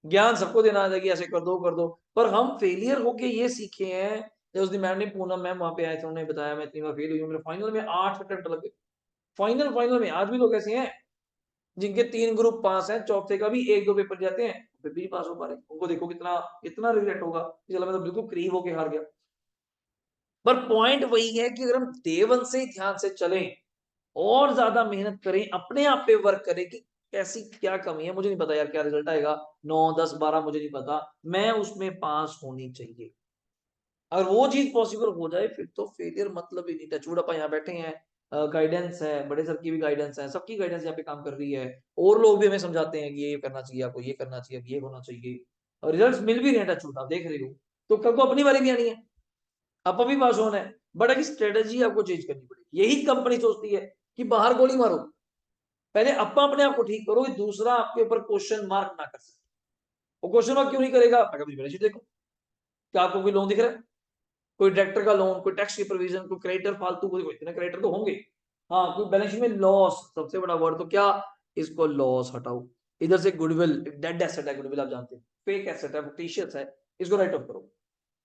ज्ञान सबको देना था कि ऐसे कर दो, पर हम फेलियर होके ये सीखे हैं। जब उस दिन मैम ने, पूनम मैम वहां पे आए थे, उन्होंने बताया मैं इतनी बार फेल हुई हूँ, मेरे फाइनल में 8 अटेम्प्ट लगे। फाइनल में आज भी लोग ऐसे हैं जिनके 3 ग्रुप पास हैं, चौथे का भी 1-2 पेपर जाते हैं, फिर भी पास हो पा रहे। उनको देखो कितना कितना रिग्रेट होगा, चलो मैं तो बिल्कुल क्रीव होके हार गया। पर पॉइंट वही है कि अगर हम डे 1 से ध्यान से चलें और ज्यादा मेहनत करें, अपने आप पे वर्क करें कि कैसी क्या कमी है, मुझे नहीं पता यार क्या रिजल्ट आएगा, 9, 10, 12 मुझे नहीं पता, मैं उसमें पास होनी चाहिए। अगर वो चीज पॉसिबल हो जाए फिर तो फेलियर मतलब ही नहीं। टचवुड अपन यहाँ बैठे हैं, गाइडेंस है, बड़े सर की भी गाइडेंस है, सबकी गाइडेंस यहाँ पे काम कर रही है, और लोग भी हमें समझाते हैं कि ये करना चाहिए आपको, ये करना चाहिए, ये होना चाहिए, और रिजल्ट्स मिल भी रहे हैं। टचवुड आप देख रहे हो, तो कल को अपनी बारी भी आनी है, आप भी पास होना है, बट एक स्ट्रेटेजी आपको चेंज करनी पड़ेगी। यही कंपनी सोचती है कि बाहर गोली मारो, पहले अपने आप को ठीक करो, दूसरा आपके ऊपर क्वेश्चन मार्क ना कर सके। वो क्वेश्चन मार्क क्यों नहीं करेगा? अगर मेरी बैलेंस शीट देखो, क्या आपको कोई लोन दिख रहा है? कोई डायरेक्टर का लोन, कोई टैक्स की प्रोविजन, कोई क्रेडिटर फालतू, कोई इतने क्रेडिटर तो होंगे। हाँ, कोई बैलेंस शीट में लॉस, सबसे बड़ा वर्ड तो क्या, इसको लॉस हटाओ। इधर से गुडविल, डेड एसेट है गुडविल, आप जानते हैं, फेक एसेट है, फिक्टिशियस है, इसको राइट ऑफ करो।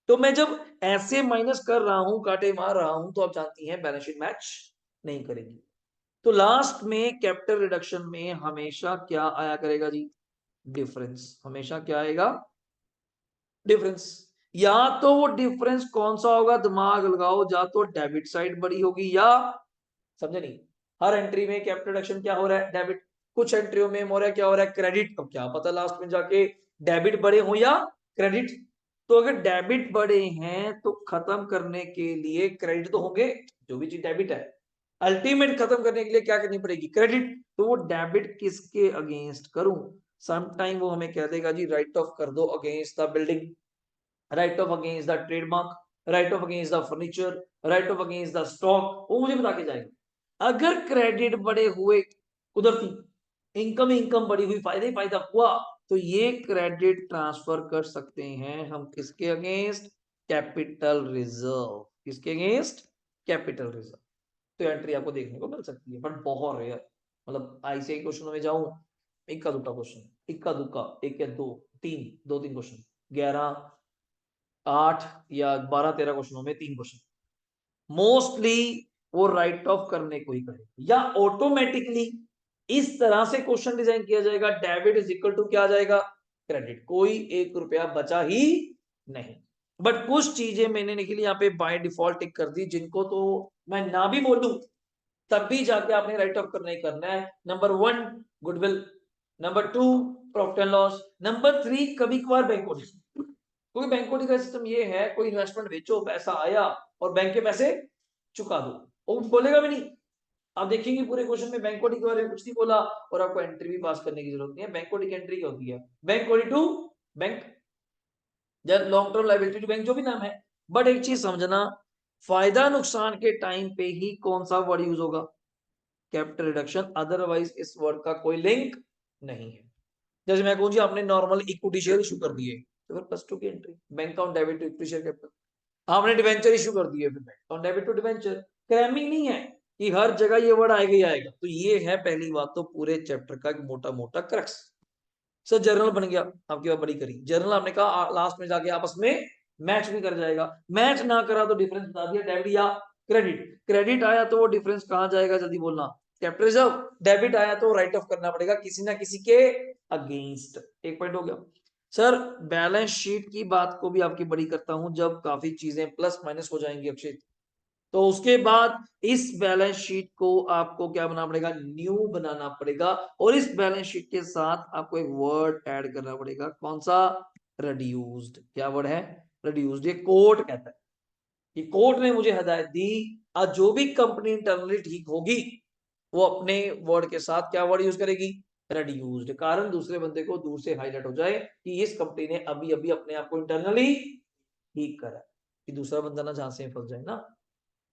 तो मैं जब ऐसे माइनस कर रहा हूं, कांटे मार रहा हूं, तो आप जानती हैं बैलेंस शीट मैच नहीं करेगी। तो लास्ट में कैपिटल रिडक्शन में हमेशा क्या आया करेगा जी? डिफरेंस। हमेशा क्या आएगा? डिफरेंस। या तो वो डिफरेंस कौन सा होगा, दिमाग लगाओ, या तो डेबिट साइड बड़ी होगी, या, समझे नहीं, हर एंट्री में कैपिटल रिडक्शन क्या हो रहा है? डेबिट। कुछ एंट्रियों में हो रहा है, क्या हो रहा है? क्रेडिट। अब क्या पता लास्ट में जाके डेबिट बड़े हो या क्रेडिट। तो अगर डेबिट बड़े हैं तो खत्म करने के लिए क्रेडिट तो होंगे, जो भी चीज डेबिट है, अल्टीमेट खत्म करने के लिए क्या करनी पड़ेगी? क्रेडिट। तो वो डेबिट किसके अगेंस्ट करूं? समटाइम वो हमें कह देगा जी राइट ऑफ कर दो against the building, right of against the trademark, right of against the furniture, right of against the stock, वो मुझे बता के जाएगा। अगर क्रेडिट बड़े हुए, उधर थी इनकम बड़ी हुई, फायदा ही फायदा हुआ, तो ये क्रेडिट ट्रांसफर कर सकते हैं हम किसके अगेंस्ट? Capital reserve. किसके अगेंस्ट? Capital reserve. तो एंट्री आपको देखने को मिल सकती है, बट बहुत रेयर। मतलब आईसीआई क्वेश्चन में जाऊं, इक्का दुक्का क्वेश्चन, इक्का दुक्का, एक या दो, दो तीन क्वेश्चन, 11, 8 या 12-13 क्वेश्चनों में 3 क्वेश्चन मोस्टली वो राइट ऑफ करने को ही करेगा, या ऑटोमेटिकली इस तरह से क्वेश्चन डिजाइन किया जाएगा, डेबिट इज इक्वल टू क्या आ जाएगा? क्रेडिट। कोई 1 रुपया बचा ही नहीं। बट कुछ चीजें मैंने निकली यहाँ पे बाय डिफॉल्ट टिक कर दी, जिनको तो मैं ना भी बोल दूं तब भी जाके आपने राइट ऑफ करना ही करना है। Number 1 goodwill, number 2 profit and loss, number 3 कभी कभार बैंक ऑडिट। क्योंकि बैंक ऑडिट का सिस्टम ये है, कोई इन्वेस्टमेंट बेचो, पैसा आया और बैंक के पैसे चुका दो, वो बोलेगा भी नहीं। आप देखेंगे पूरे क्वेश्चन में बैंक ऑडिट के बारे में कुछ नहीं बोला, और आपको एंट्री भी पास करने की जरूरत नहीं है। बैंक ऑडिट की एंट्री क्या होती है? Bank audit to bank, long term liability to bank, जो भी नाम है। बट एक चीज समझना, फायदा नुकसान के टाइम पे ही कौन सा वर्ड यूज होगा? Capital reduction. अदरवाइज इस वर्ड का कोई लिंक नहीं है। जैसे मैं कहूँ जी आपने नॉर्मल इक्विटी शेयर इशू कर दिए, तो फिर +2 की entry, bank on debit to equity share capital. आपने डिवेंचर इशू कर दिए, फिर bank on debit to debenture. Cramming नहीं है कि हर जगह ये वर्ड आएगा ही आएगा। तो ये है पहली बात, तो पूरे चैप्टर का एक मोटा मोटा क्रक्स। सर जर्नल बन गया, आपकी बात बड़ी करी, जर्नल आपने कहा लास्ट में जाके आपस में मैच भी कर जाएगा। मैच ना करा तो डिफरेंस बता दिया, डेबिट या क्रेडिट। क्रेडिट आया तो वो डिफरेंस कहां जाएगा, जल्दी बोलना? Capital reserve. डेबिट आया तो राइट ऑफ करना पड़ेगा किसी ना किसी के अगेंस्ट। एक पॉइंट हो गया। सर बैलेंस शीट की बात को भी आपकी बड़ी करता हूं, जब काफी चीजें प्लस माइनस हो जाएंगी अक्षय, तो उसके बाद इस बैलेंस शीट को आपको क्या बनाना पड़ेगा? न्यू बनाना पड़ेगा। और इस बैलेंस शीट के साथ आपको एक वर्ड ऐड करना पड़ेगा, कौन सा? रिड्यूस्ड। क्या वर्ड है? रिड्यूस्ड। ये कोर्ट कहता है, ये कोर्ट ने मुझे हिदायत दी, आज जो भी कंपनी इंटरनली ठीक होगी वो अपने वर्ड के साथ क्या वर्ड यूज करेगी? रिड्यूस्ड। कारण दूसरे बंदे को दूर से हाईलाइट हो जाए कि इस कंपनी ने अभी अभी अपने आप को इंटरनली ठीक करा, कि दूसरा बंदा ना झांसे में फंस जाए ना।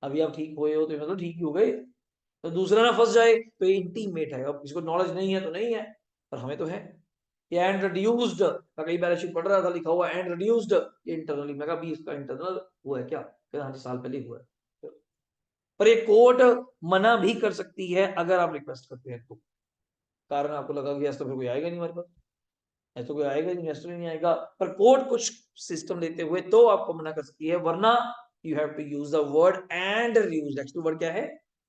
अभी आप ठीक हुए हो तो मतलब ठीक ही हो गए, तो दूसरा ना फंस जाए, तो ये इंटीमेट है। अब किसी को नॉलेज नहीं है तो नहीं है, पर हमें तो है। ये एंड रिड्यूस्ड का कई बैलेंस शीट पढ़ रहा था, लिखा हुआ एंड रिड्यूस्ड, ये इंटरनली। मैं कहा 20 का इंटरनल हुआ है क्या? कहता हाँ जी साल पहले हुआ है। पर ये कोर्ट मना भी कर सकती है अगर आप रिक्वेस्ट करते हैं तो। कारण आपको लगा कि ऐसा तो फिर कोई आएगा नहीं हमारे पास, ऐसा तो कोई आएगा, इन्वेस्टर ही नहीं आएगा, पर कोर्ट कुछ सिस्टम लेते हुए तो आपको मना कर सकती है, वरना you have to use the word and reduce. Next word क्या है?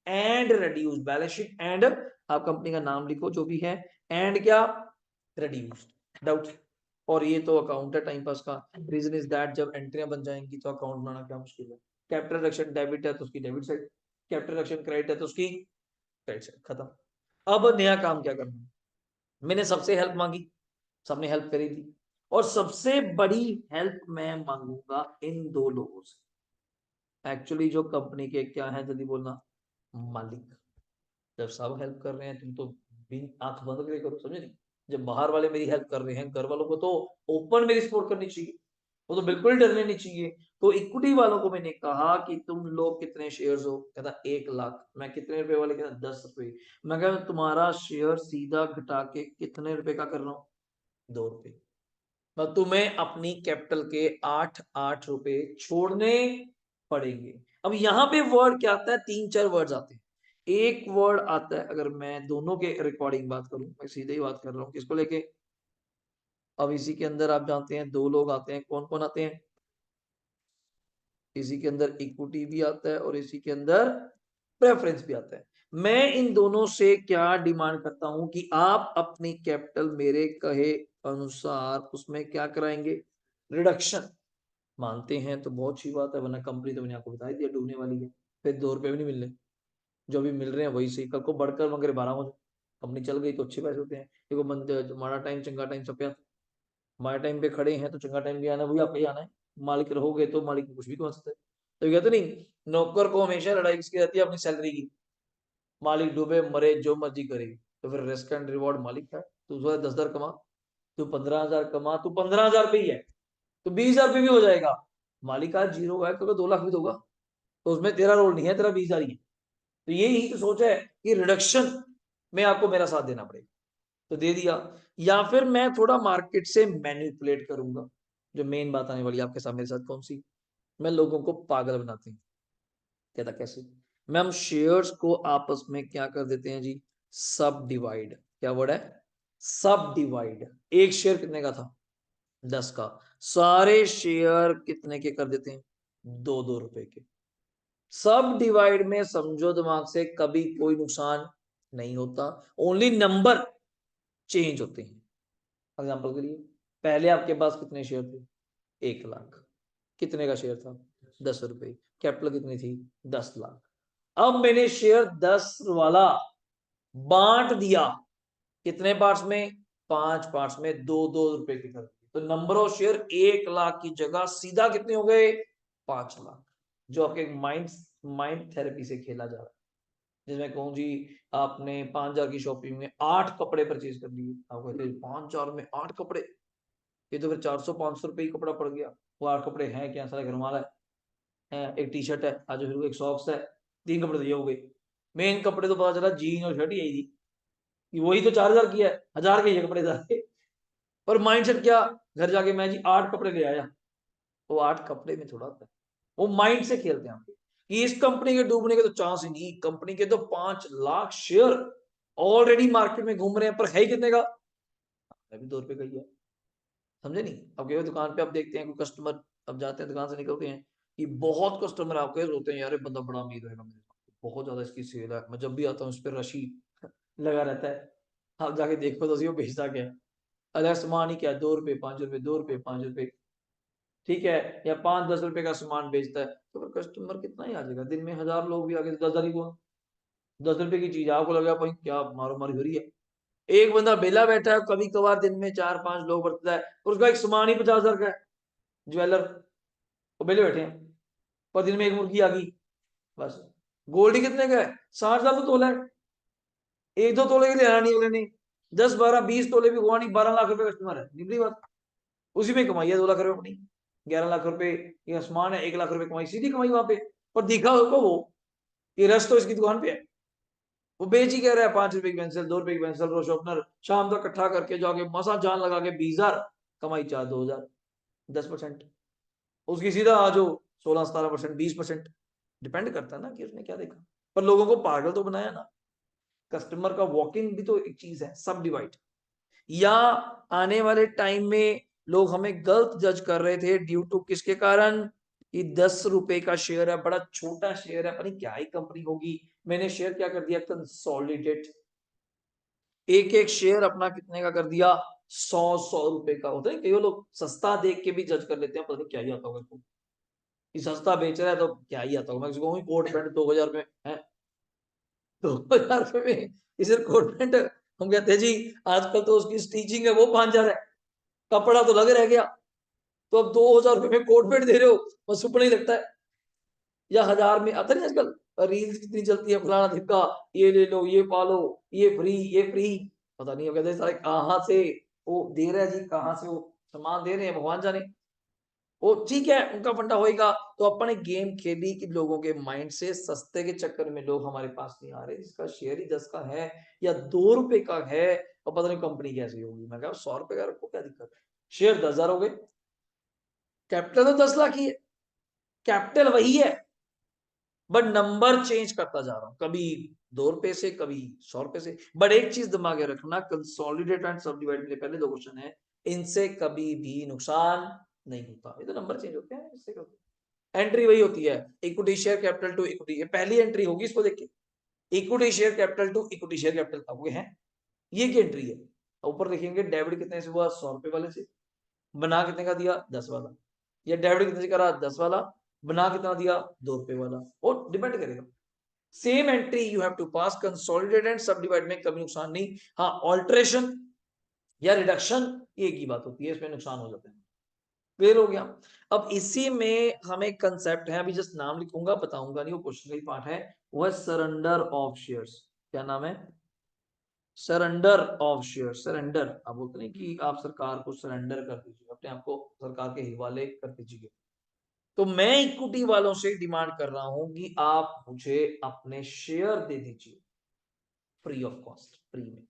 And reduce. Balance sheet and, आप कंपनी का नाम लिखो जो भी है, एंड क्या? रिड्यूस। डाउट? और ये तो अकाउंट है टाइम पास का। रीजन इज दैट जब एंट्रियां बन जाएंगी तो अकाउंट बनाना क्या मुश्किल है। कैपिटल रिडक्शन डेबिट है तो उसकी debit side, capital reduction credit है तो उसकी क्रेडिट साइड, खत्म। अब नया काम क्या करना है? मैंने सबसे हेल्प मांगी, सबने हेल्प करी थी, और सबसे बड़ी हेल्प मैं मांगूंगा इन दो लोगों से। एक्चुअली जो कंपनी के क्या है, जल्दी बोलना, मालिक। जब सब हेल्प कर रहे हैं तुम तो बिन आंख बंद करके करो, समझे नहीं? जब बाहर वाले मेरी हेल्प कर रहे हैं, घर वालों को तो ओपन मेरी सपोर्ट करनी चाहिए, वो तो बिल्कुल डरने नहीं चाहिए। तो इक्विटी वालों को मैंने कहा कि तुम लोग कितने शेयर्स हो? कहता 1 लाख। मैं कितने रुपए वाले? कहता 10 रुपए। मैं कहा तुम्हारा शेयर सीधा घटा के कितने रुपए का कर रहा हूँ? 2 रुपए। मैं तुम्हें अपनी कैपिटल के 8-8 रुपए छोड़ने पड़ेंगे। अब यहाँ पे वर्ड क्या आता है? 3-4 वर्ड्स आते हैं। एक वर्ड आता है, अगर मैं दोनों के रिकॉर्डिंग बात करूं, मैं सीधे ही बात कर रहा हूँ किसको लेके। अब इसी के अंदर आप जानते हैं 2 लोग आते हैं, कौन कौन आते हैं? इसी के अंदर इक्विटी भी आता है और इसी के अंदर प्रेफरेंस भी आता है। मैं इन दोनों से क्या डिमांड करता हूं कि आप अपनी कैपिटल मेरे कहे अनुसार उसमें क्या कराएंगे? रिडक्शन। मानते हैं तो बहुत अच्छी बात है, वरना कंपनी तो मैंने आपको बता ही दिया डूबने वाली है, फिर 2 रुपए भी नहीं मिलने। जो भी मिल रहे हैं वही सही, कल को बढ़कर मगर 12 हो जाए, कंपनी चल गई तो अच्छे पैसे होते हैं। देखो बंदे, माड़ा टाइम चंगा टाइम सब पे आता है। हमारे टाइम पे खड़े हैं तो चंगा टाइम भी आना, वही आपको ही आना है। मालिक रहोगे तो मालिक कुछ भी कमा सकता है। तो कहते नहीं, नौकर को हमेशा लड़ाई किसकी रहती है? अपनी सैलरी की। मालिक डूबे मरे जो मर्जी करे, तो फिर रिस्क एंड रिवॉर्ड मालिक है। तू 10,000 कमा, तू 15,000 कमा, तू 15,000 पे ही है, तो 20,000 पे भी हो जाएगा। मालिक आज 0 है तो 2 लाख भी दोगा, तो उसमें तेरा रोल नहीं है, तेरा 20,000 ही है। तो यही तो सोच है कि रिडक्शन में आपको मेरा साथ देना पड़ेगा, तो दे दिया। या फिर मैं थोड़ा मार्केट से मैनिपुलेट करूंगा। जो मेन बात आने वाली है आपके साथ, मेरे साथ कौन सी? मैं लोगों को पागल बनाती हूँ। कहता कैसे? मैं हम शेयर्स को आपस में क्या कर देते हैं जी? सब डिवाइड। क्या वर्ड है? सब डिवाइड। एक शेयर कितने का था? 10 का। सारे शेयर कितने के कर देते हैं? 2-2 रुपए के। सब डिवाइड में समझो दिमाग से, कभी कोई नुकसान नहीं होता, ओनली नंबर चेंज होते हैं। एग्जांपल के लिए, पहले आपके पास कितने शेयर थे? 1 लाख। कितने का शेयर था? 10 रुपए। कैपिटल कितनी थी? 10 लाख। अब मैंने शेयर 10 वाला बांट दिया, कितने पार्ट्स में? 5 पार्ट्स में, 2-2 रुपए के कर दिए। तो नंबर ऑफ शेयर 1 लाख की जगह सीधा कितने हो गए? 5 लाख। जो आपके माइंड माइंड थेरेपी से खेला जा रहा है, जिसमें कहूँ जी, आपने 5,000 की शॉपिंग में 8 कपड़े परचेज कर लिए। आप कहते हैं 5,000 में 8 कपड़े, ये तो फिर 400-500 रुपए ही कपड़ा पड़ गया। वो 8 कपड़े हैं क्या? सारा घर माला है, एक टी शर्ट है आज, फिर एक सॉक्स है, 3 कपड़े तो ये हो गए। मेन कपड़े तो पता चला जीन और शर्ट ही आई थी, कि वही तो 4,000 की है, 1,000 के ये कपड़े थे। पर माइंडसेट क्या? घर जाके मैं जी 8 कपड़े ले आया। वो 8 कपड़े में थोड़ा था, वो माइंड से खेलते हैं आपके, कि इस कंपनी के डूबने के तो चांस ही नहीं। कंपनी के तो 5 लाख शेयर ऑलरेडी मार्केट में घूम रहे हैं, पर है ही कितने का? अभी 2 रुपए का ही है। समझे नहीं? अब कई दुकान पे आप देखते हैं कोई कस्टमर, अब जाते हैं दुकान से निकलते हैं, कि बहुत कस्टमर आपके होते हैं, यार ये बंदा बड़ा अमीर रहेगा मेरे साथ, बहुत ज्यादा इसकी सेल है, मैं जब भी आता हूँ इस पर रशी लगा रहता है। आप जाके देखो तो सही वो बेचता क्या है। अलग सामान ही क्या है, 2 रुपए 5 रुपए, 2 रुपए 5 रुपए, ठीक है, या 5-10 रुपए का सामान बेचता है, तो फिर कस्टमर कितना ही आ जाएगा? दिन में 1,000 लोग भी आगे 10,000 ही हुआ। 10 रुपए की चीज आपको लगा भाई क्या मारो मारी हो रही है। एक बंदा बेला बैठा है, कभी कभार दिन में 4-5 लोग बरतता है, और उसका एक सामान ही 50,000 का है। ज्वेलर, वो बेले बैठे हैं, पर दिन में एक मुर्गी आ गई, बस। गोल्ड ही कितने का है? 60,000 तो तोला है। 1-2 तोले के लिए आना नहीं, अगले ने 10-12-20 तोले भी हुआ नहीं, 12 लाख रुपए कस्टमर है, निकली बात। उसी में कमाई है 2 लाख रुपए अपनी। 11 लाख रुपए ये आसमान है, 1 लाख रुपए कमाई, सीधी कमाई वहां पे। और दिखा उसको वो, ये रस तो इसकी दुकान पे है, वो बेच ही कह रहा है 5 रुपए की पेंसिल, 2 रुपए की पेंसिल, रोज शॉर्पनर, शाम तक इकट्ठा करके जाके मसा जान लगा के 20,000 कमाई, 4-2,000, 10%। उसकी सीधा आ जाओ 16-17%, 20%। डिपेंड करता है ना कि उसने क्या देखा, पर लोगों को पागल तो बनाया ना। कस्टमर का वॉक इन भी तो एक चीज है, सब डिवाइड। या आने वाले टाइम में लोग हमें गलत जज कर रहे थे ड्यू टू किसके कारण, कि 10 रुपए का शेयर है, बड़ा छोटा शेयर है, पता नहीं क्या ही कंपनी होगी, मैंने शेयर क्या कर दिया, कंसोलिडेट, एक एक शेयर अपना कितने का कर दिया, 100 100 रुपए का। होता है कई लोग सस्ता देख के भी जज कर लेते हैं, पता नहीं क्या ही आता होगा इसको, ये सस्ता बेच रहा है तो क्या ही आता होगा, मैं किसी को कोट पैंट 2000 में है, 2000 रुपए में इसे कोट पैंट, हम कहते हैं जी आजकल तो उसकी स्टिचिंग है वो 5000 है, कपड़ा तो लगे रह गया, तो अब 2000 रुपए में कोट पैंट दे रहे हो, बस सुपना ही लगता है। या 1000 में आता नहीं आजकल, रील्स कितनी चलती है, फलाना धिक्का, ये ले लो, ये पालो, ये फ्री, पता नहीं हो कहते सारे कहाँ से वो दे रहे हैं जी, कहाँ से वो सामान दे रहे हैं भगवान जाने। वो ठीक है, उनका फंडा होएगा, तो अपन ने गेम खेली कि लोगों के माइंड से सस्ते के चक्कर में लोग हमारे पास नहीं आ रहे, जिसका शेयर ही 10 का है या 2 रुपए का है, और पता नहीं कंपनी कैसी होगी, मैं कहा 100 रुपए का रखो क्या दिक्कत है, शेयर 10,000 हो गए, कैपिटल तो 10 लाख ही है, कैपिटल वही है, बट नंबर चेंज करता जा रहा हूं, कभी 2 रुपए से, कभी 100 रुपए से। बट एक चीज दिमाग में रखना, कंसोलिडेट एंड सब डिवाइड के पहले 2 क्वेश्चन है, इनसे कभी भी नुकसान नहीं होता, ये तो नंबर चेंज होते हैं, इससे एंट्री वही होती है, equity share capital to equity, ये पहली एंट्री होगी, इसको देख के equity share capital to equity share capital का वो है, ये की एंट्री है। ऊपर देखेंगे डेबिट कितने से हुआ, 100 रुपए वाले से, बना कितने का दिया, 10 वाला, या डेबिट कितने से करा, 10 वाला, बना कितना दिया, 2 रुपए वाला, और डिपेंड करेगा। Same entry you have to pass, consolidate and सब डिवाइड में कभी नुकसान नहीं, हाँ ऑल्ट्रेशन या रिडक्शन एक ही बात होती है, इसमें नुकसान हो जाता है। क्लियर हो गया। अब इसी में हमें कंसेप्ट है, अभी जस्ट नाम लिखूंगा, बताऊंगा नहीं, वो क्वेश्चन का ही पार्ट है, वो है सरेंडर ऑफ शेयर्स। क्या नाम है, सरेंडर ऑफ शेयर। सरेंडर, आप बोलते नहीं कि आप सरकार को सरेंडर कर दीजिए, अपने आप को सरकार के हवाले कर दीजिए, तो मैं इक्विटी वालों से डिमांड कर रहा हूं कि आप मुझे अपने शेयर दे दीजिए फ्री ऑफ कॉस्ट, फ्री में,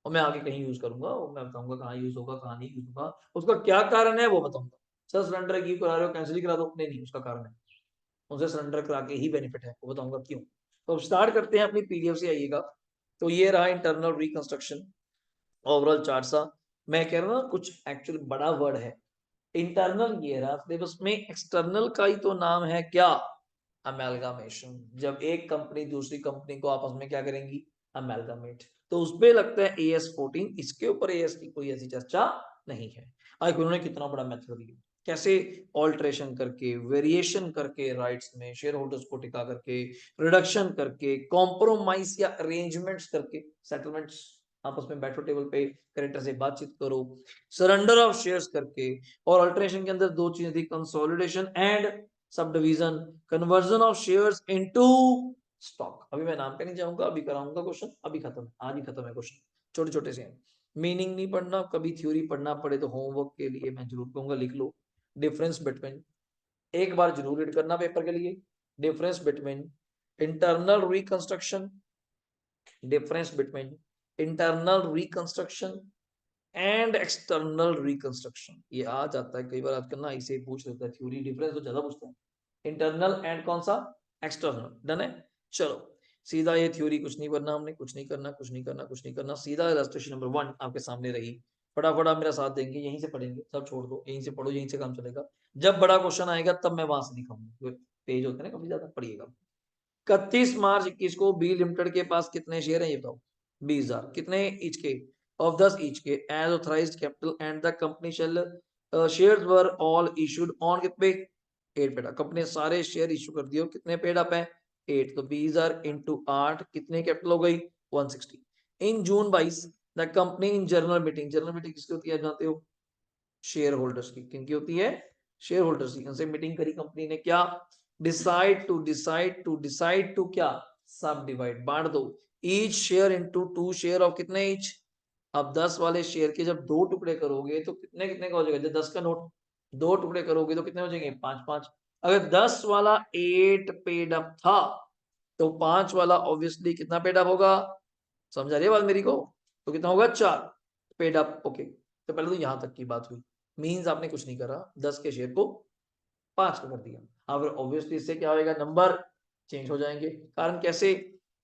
और मैं आगे कहीं यूज करूंगा, और मैं बताऊंगा कहाँ यूज होगा कहाँ नहीं यूज होगा, उसका क्या कारण है वो बताऊंगा। सर सरेंडर क्यों करा रहे हो, कैंसिल ही करा दो, नहीं नहीं उसका कारण है, उनसे सरेंडर करा के ही बेनिफिट है, वो बताऊंगा क्यों। तो स्टार्ट करते हैं, अपनी पीडीएफ से आइएगा। तो ये रहा इंटरनल रिकंस्ट्रक्शन, ओवरऑल चार्ट सा। मैं कह रहा हूँ कुछ एक्चुअली बड़ा वर्ड है, इंटरनल ये रहा सिलेबस में, एक्सटर्नल का ही तो नाम है क्या, अमेलगामेशन, जब एक कंपनी दूसरी कंपनी को आपस में क्या करेंगी, अमेलगामेट, तो उसपे लगता है AS14, इसके ऊपर AS की कोई ऐसी चर्चा नहीं है। आज उन्होंने कितना बड़ा मेथड दिया, कैसे ऑल्ट्रेशन करके, वेरिएशन करके, राइट्स में शेयर होल्डर्स को टिका करके, रिडक्शन करके, कॉम्प्रोमाइज या अरेंजमेंट्स करके, सेटलमेंट्स, आपस में बैठो टेबल पे, करेक्टर से बातचीत करो, सरेंडर ऑफ शेयर्स करके, और अल्टरनेशन के अंदर 2 चीजें थी, consolidation and sub division, conversion of shares into stock. अभी मैं नाम पे नहीं जाऊंगा, अभी कराऊंगा क्वेश्चन, अभी खत्म, आज ही खत्म है क्वेश्चन, छोटे छोटे से हैं, मीनिंग नहीं पढ़ना, कभी थ्योरी पढ़ना पड़े तो होमवर्क के लिए मैं जरूर कहूंगा लिख लो, डिफरेंस बिटवीन, एक बार जरूर रीड करना पेपर के लिए, difference between internal reconstruction, difference between internal reconstruction and external reconstruction, ये आ जाता है कई बार, आजकल ना इसे पूछ लेता है, थ्योरी डिफरेंस तो ज्यादा पूछता है, इंटरनल एंड कौन सा, एक्सटर्नल, डन है। चलो सीधा ये थ्योरी, कुछ नहीं करना हमने, कुछ नहीं करना, कुछ नहीं करना, कुछ नहीं करना, सीधा इलस्ट्रेशन नंबर 1 आपके सामने रही, फटाफट आप मेरा साथ देंगे, यहीं से पढ़ेंगे, सब छोड़ दो, यहीं से पढ़ो, यहीं से काम चलेगा, जब बड़ा क्वेश्चन आएगा तब मैं वहां से दिखाऊंगा, पेज होते हैं ना काफी ज्यादा, पढ़िएगा। 31 मार्च 21 को बी लिमिटेड के पास कितने शेयर हैं ये बताओ, 20,000, कितने ईच के, ऑफ 10 ईच के, as authorised capital and the company shall, shares were all issued on कितने, 8 पेड, कंपनी सारे शेयर इशू कर दिए, कितने पेड अप है, 8, तो 20,000 इंटू 8 कितने कैपिटल हो गई, 160। इन June 22 the company in general meeting, general meeting किसकी होती है जानते हो, शेयर होल्डर्स की, किनकी होती है, शेयर होल्डर्स की, उनसे मीटिंग करी कंपनी ने, क्या, डिसाइड टू क्या, सब डिवाइड, बांट दो, each share into 2 share of कितने ईच, अब 10 वाले शेयर के जब 2 टुकड़े करोगे तो कितने कितने का हो जाएगा, जब 10 का नोट 2 टुकड़े करोगे तो कितने हो जाएंगे, 5 5। अगर 10 वाला 8 पेड अप था तो 5 वाला ऑब्वियसली कितना पेड अप होगा, समझा रही है बात मेरी को, तो कितना होगा, 4 पेड अप, ओके। तो पहले तो यहां तक की बात हुई, मींस आपने कुछ नहीं करा, 10 के शेयर को 5 का कर दिया, अब ऑब्वियसली इससे क्या होगा, नंबर चेंज हो जाएंगे। कारण कैसे?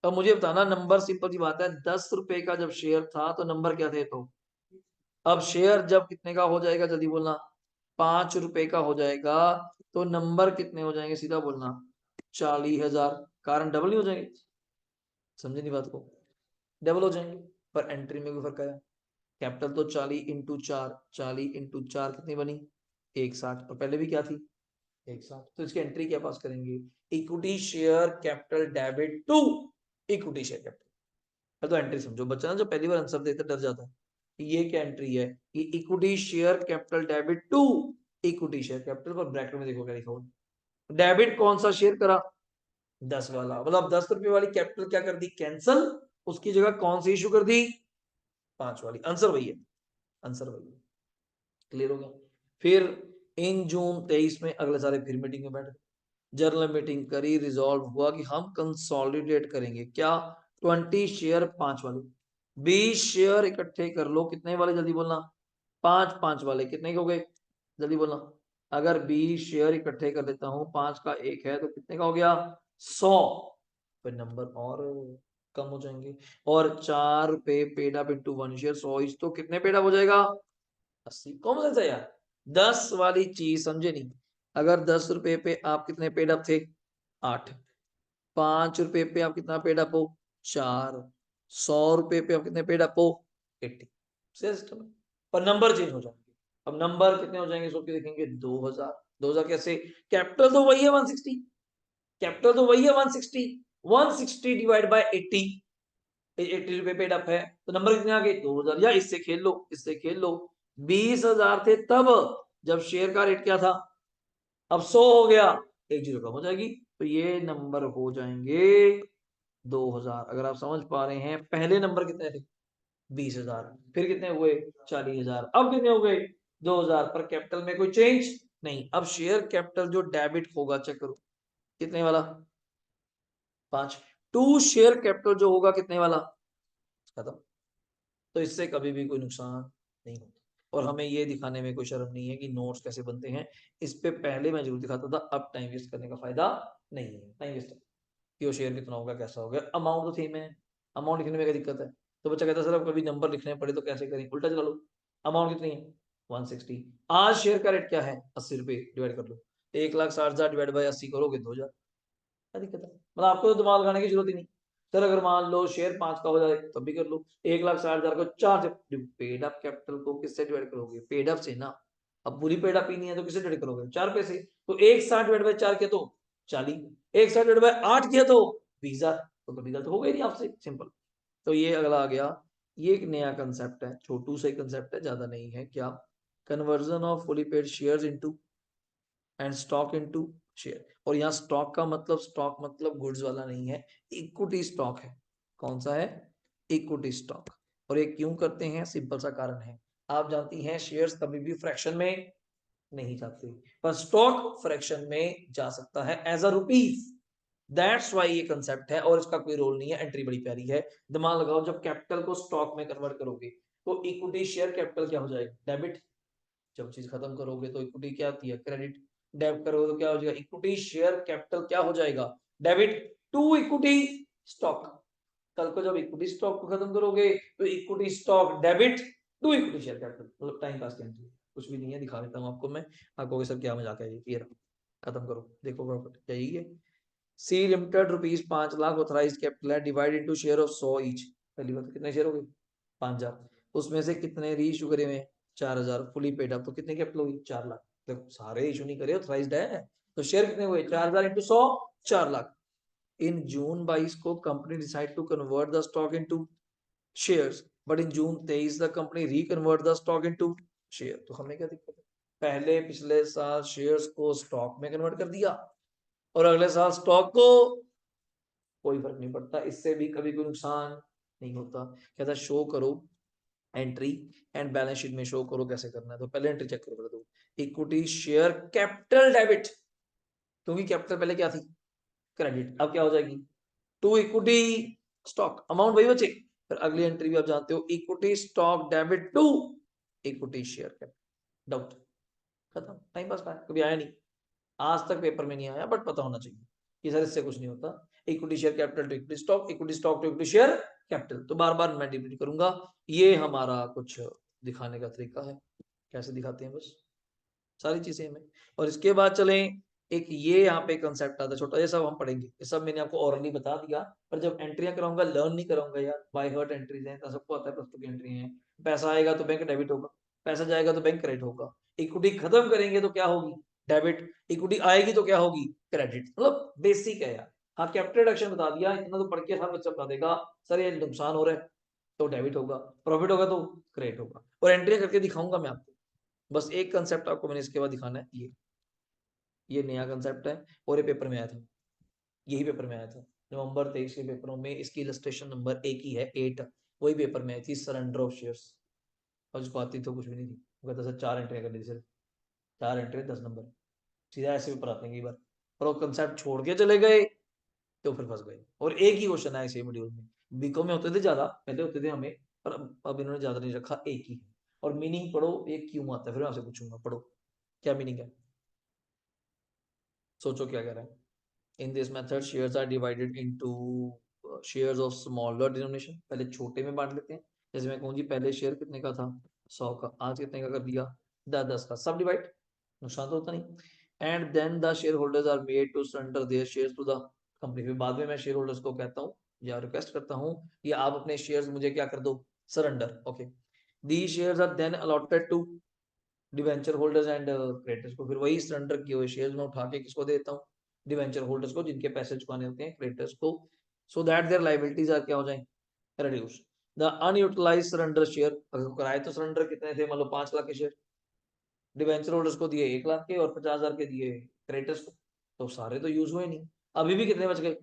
अब मुझे बताना, नंबर सिंपल सी बात है, 10 रुपए का जब शेयर था तो नंबर क्या थे? तो अब शेयर जब कितने का हो जाएगा, जल्दी बोलना, 5 रुपए का हो जाएगा, तो नंबर कितने हो जाएंगे? सीधा बोलना, 40,000। कारण डबल नहीं हो जाएंगे? समझे नहीं बात को? डबल हो जाएंगे, पर एंट्री में कोई फर्क आया? कैपिटल तो 40 × 4, 40 × 4 कितनी बनी? 160, और पहले भी क्या थी? 160। तो इसकी एंट्री क्या पास करेंगे? Equity share capital debit to equity share capital. तो एंट्री समझो, बच्चा ना जो पहली बार आंसर देता डर जाता है, ये क्या एंट्री है? ये equity share capital debit to equity share capital, पर ब्रैकेट में देखो क्या लिखा हुआ, डेबिट कौन सा शेयर करा? 10 वाला, मतलब 10 रुपए वाली कैपिटल क्या कर दी? कैंसल। उसकी जगह कौन सी इशू कर दी? 5 वाली। आंसर वही है, आंसर वही है। क्लियर हो गया? फिर इन जून 23 में अगले सारे फिर मीटिंग में बैठ, जर्नल मीटिंग करी, रिजॉल्व हुआ कि हम कंसोलिडेट करेंगे क्या? 20 शेयर 5 वाले, 20 शेयर इकट्ठे कर लो। कितने वाले? जल्दी बोलना। 5 वाले। कितने के हो गए? जल्दी बोलना। अगर 20 शेयर इकट्ठे कर लेता हूं, 5 का 1 है, तो कितने का हो गया? 100। फिर नंबर और कम हो जाएंगे। और 4 रुपए paid up into 1 share, 100 etch, तो कितने पेड अप हो जाएगा? 80। कॉमन सेंस है यार। 10 वाली चीज समझे नहीं? अगर 10 रुपए पे आप कितने पेड अप थे? 8। 5 रुपए पे आप कितना पेड अप हो? 4। 100 रुपए पे आप कितने पेड अप हो? 80। सिस्टम है, पर नंबर चेंज हो जाएंगे। अब नंबर कितने हो जाएंगे? सो के देखेंगे 2000। 2000 कैसे? कैपिटल तो वही है 160, कैपिटल तो वही है 160, 160 डिवाइड बाय 80, 80 रुपए पेड अप है, तो नंबर कितने आ गए? 2000। या इससे खेल लो, इससे खेल लो, 20,000 थे तब जब शेयर का रेट क्या था, अब 100 हो गया, एक जीरो कम हो जाएगी, तो ये नंबर हो जाएंगे 2000। अगर आप समझ पा रहे हैं, पहले नंबर कितने थे? 20,000, फिर कितने हुए? 40,000, अब कितने हो गए? 2000। पर कैपिटल में कोई चेंज नहीं। अब शेयर कैपिटल जो डेबिट होगा, चेक करो, कितने वाला? 5। टू शेयर कैपिटल जो होगा कितने वाला? खत्म। तो इससे कभी भी कोई नुकसान नहीं होता। और हमें ये दिखाने में कोई शर्म नहीं है कि नोट्स कैसे बनते हैं। इस पे पहले मैं जरूर दिखाता था, अब टाइम वेस्ट करने का फायदा नहीं है। टाइम वेस्ट कि वो शेयर कितना होगा, कैसा होगा, अमाउंट तो सेम है, अमाउंट लिखने में क्या दिक्कत है? तो बच्चा कहता है सर अब कभी नंबर लिखने पड़े तो कैसे करें? उल्टा चला लो, अमाउंट कितनी है? 160। आज शेयर का रेट क्या है? 80 रुपए, डिवाइड कर लो, 1,60,000 डिवाइड बाई 80 करोगे 2000। क्या दिक्कत है? मतलब आपको तो दिमाग लगाने की जरूरत ही नहीं। सर अगर मान लो शेयर 5 का हो जाए तब भी कर लो, 1,60,000 को 4 से, पेड अप कैपिटल को किससे डिवाइड करोगे? पेड अप से ना। अब पूरी पेड अप ही नहीं है तो किससे डिवाइड करोगे? 4 पे से। तो 160 डिवाइड बाय 4 किया तो 40, 160 डिवाइड बाय 8 किया तो 20,000। तो कभी तो हो गई नहीं आपसे, सिंपल। तो ये अगला आ गया, ये एक नया कंसेप्ट है, छोटू सा कंसेप्ट है, ज्यादा नहीं है। क्या? Conversion of fully paid shares into and stock into share. और यहाँ स्टॉक का मतलब, स्टॉक मतलब गुड्स वाला नहीं है, इक्विटी स्टॉक है। कौन सा है? Equity stock. और ये क्यों करते हैं? सिंपल सा कारण है, आप जानती हैं शेयर्स कभी भी फ्रैक्शन में नहीं जाते, पर स्टॉक फ्रैक्शन में जा सकता है as a rupees. That's why ये कंसेप्ट है, और इसका कोई रोल नहीं है। एंट्री बड़ी प्यारी है, दिमाग लगाओ, जब कैपिटल को स्टॉक में कन्वर्ट करोगे तो इक्विटी शेयर कैपिटल क्या हो जाएगा? डेबिट। जब चीज खत्म करोगे तो इक्विटी क्या आती है? क्रेडिट। डेबिट करोगे तो क्या हो जाएगा? इक्विटी शेयर कैपिटल क्या हो जाएगा? Debit to equity stock. कल को जब इक्विटी स्टॉक को खत्म करोगे तो equity stock debit to equity share capital. मतलब टाइम पास करते कुछ भी नहीं है, दिखा देता हूँ आपको मैं। आपको सर क्या मजाक है ये रहा, खत्म करो, देखो प्रॉपर्टी क्या यही है। सी लिमिटेड ₹5,00,000 ऑथराइज कैपिटल है, divide into share of 100 each. पहली बात, कितने शेयर हो गए? 5,000। उसमें से कितने री इशू करे हुए? 4,000 फुली पेड अप, तो कितने कैपिटल होगी? 4,00,000। देखो सारे इशू नहीं करे, ऑथराइज्ड है, तो शेयर कितने हुए? 4,000 इंटू 100, 4,00,000। इन जून 22 को company decide to convert the stock into shares, but in June 23 the company reconvert the stock into share. तो हमें क्या दिक्कत है? पहले पिछले साल शेयर्स को स्टॉक में कन्वर्ट कर दिया, और अगले साल स्टॉक को, कोई फर्क नहीं पड़ता, इससे भी कभी कोई नुकसान नहीं होता। कहता शो करो एंट्री एंड बैलेंस शीट में शो करो कैसे करना है। तो पहले एंट्री चेक करो, तो इक्विटी शेयर कैपिटल डेबिट, क्योंकि कैपिटल पहले क्या थी? क्रेडिट। अब क्या हो जाएगी? टू इक्विटी स्टॉक, अमाउंट वही बचे। फिर अगली एंट्री भी आप जानते हो, equity stock debit to equity share capital. Doubt खत्म, टाइम पास का है, कभी आया नहीं आज तक, पेपर में नहीं आया, बट पता होना चाहिए। ये सर इससे कुछ नहीं होता। Equity share capital to equity stock, equity stock to equity share capital, तो बार बार मैं रिपीट करूंगा। ये हमारा कुछ दिखाने का तरीका है, कैसे दिखाते हैं बस सारी चीजें हमें। और इसके बाद चलें, एक ये यहाँ पे कंसेप्ट आता है छोटा, ये सब हम पढ़ेंगे, ये सब मैंने आपको ऑलरेडी बता दिया, पर जब एंट्रियां कराऊंगा लर्न नहीं कराऊंगा यार, बाय हार्ट एंट्रीज हैं, तो सबको आता है प्लस टू की एंट्री है। पैसा आएगा तो बैंक डेबिट होगा, पैसा जाएगा तो बैंक क्रेडिट होगा। इक्विटी खत्म करेंगे तो क्या होगी, डेबिट। इक्विटी आएगी तो क्या होगी, क्रेडिट। मतलब बेसिक है यार। हाँ कैपिटल रिडक्शन बता दिया, इतना तो पढ़ के हर बच्चा बता देगा सर ये नुकसान हो रहा है तो डेबिट होगा, प्रॉफिट होगा तो क्रेडिट होगा, और एंट्री करके दिखाऊंगा मैं आपको। बस एक कंसेप्ट आपको मैंने इसके बाद दिखाना है, ये नया कंसेप्ट है और ये पेपर में आया था, यही पेपर में आया था नवंबर 23 के पेपरों में। इसकी इलस्ट्रेशन नंबर एक ही है 8, वही पेपर में आई थी, सरेंडर ऑफ शेयर्स। और उसको आती तो कुछ भी नहीं थी, वो कहता सर 4 एंट्री करनी थी, सिर्फ 4 एंट्री 10 नंबर, सीधा ऐसे पेपर आते हैं कई बार। और वो कंसेप्ट छोड़ के चले गए तो फिर फंस गए। और एक ही क्वेश्चन है इसी मॉड्यूल में, बीकॉम में होते थे ज्यादा, पहले होते थे हमें, पर अब इन्होंने ज्यादा नहीं रखा, एक ही है। और मीनिंग पढ़ो ये क्यों आता है, फिर मैं आपसे पूछूंगा, पढ़ो क्या मीनिंग है, सोचो क्या कह रहा है। In this method, shares are divided into shares of smaller denomination। पहले छोटे में बांट लेते हैं, जैसे मैं कहूँ जी पहले शेयर कितने का था, 100 का, आज कितने का कर दिया, 10 का, सब डिवाइड, नुकसान तो होता नहीं। And then the share holders are made to surrender their shares to the company. फिर बाद में मैं शेयर होल्डर्स को कहता हूँ या रिक्वेस्ट करता हूँ कि आप अपने शेयर्स मुझे क्या कर दो, surrender. Okay, the shares are then allotted to debenture holders and creditors को। फिर वही सरेंडर किए हुए शेयर्स में उठा के किसको देता हूँ, डिवेंचर होल्डर्स को, जिनके पैसे चुकाने होते हैं, क्रेडिटर्स को, so that their liabilities are क्या हो जाए, reduce. The unutilised surrender share, अगर कराए तो सरेंडर कितने थे, मतलब 5 लाख के शेयर, डिवेंचर होल्डर्स को दिए 1 लाख के और 50,000 के दिए क्रेडिटर्स को, तो सारे तो यूज हुए नहीं। अभी भी कितने बच गए,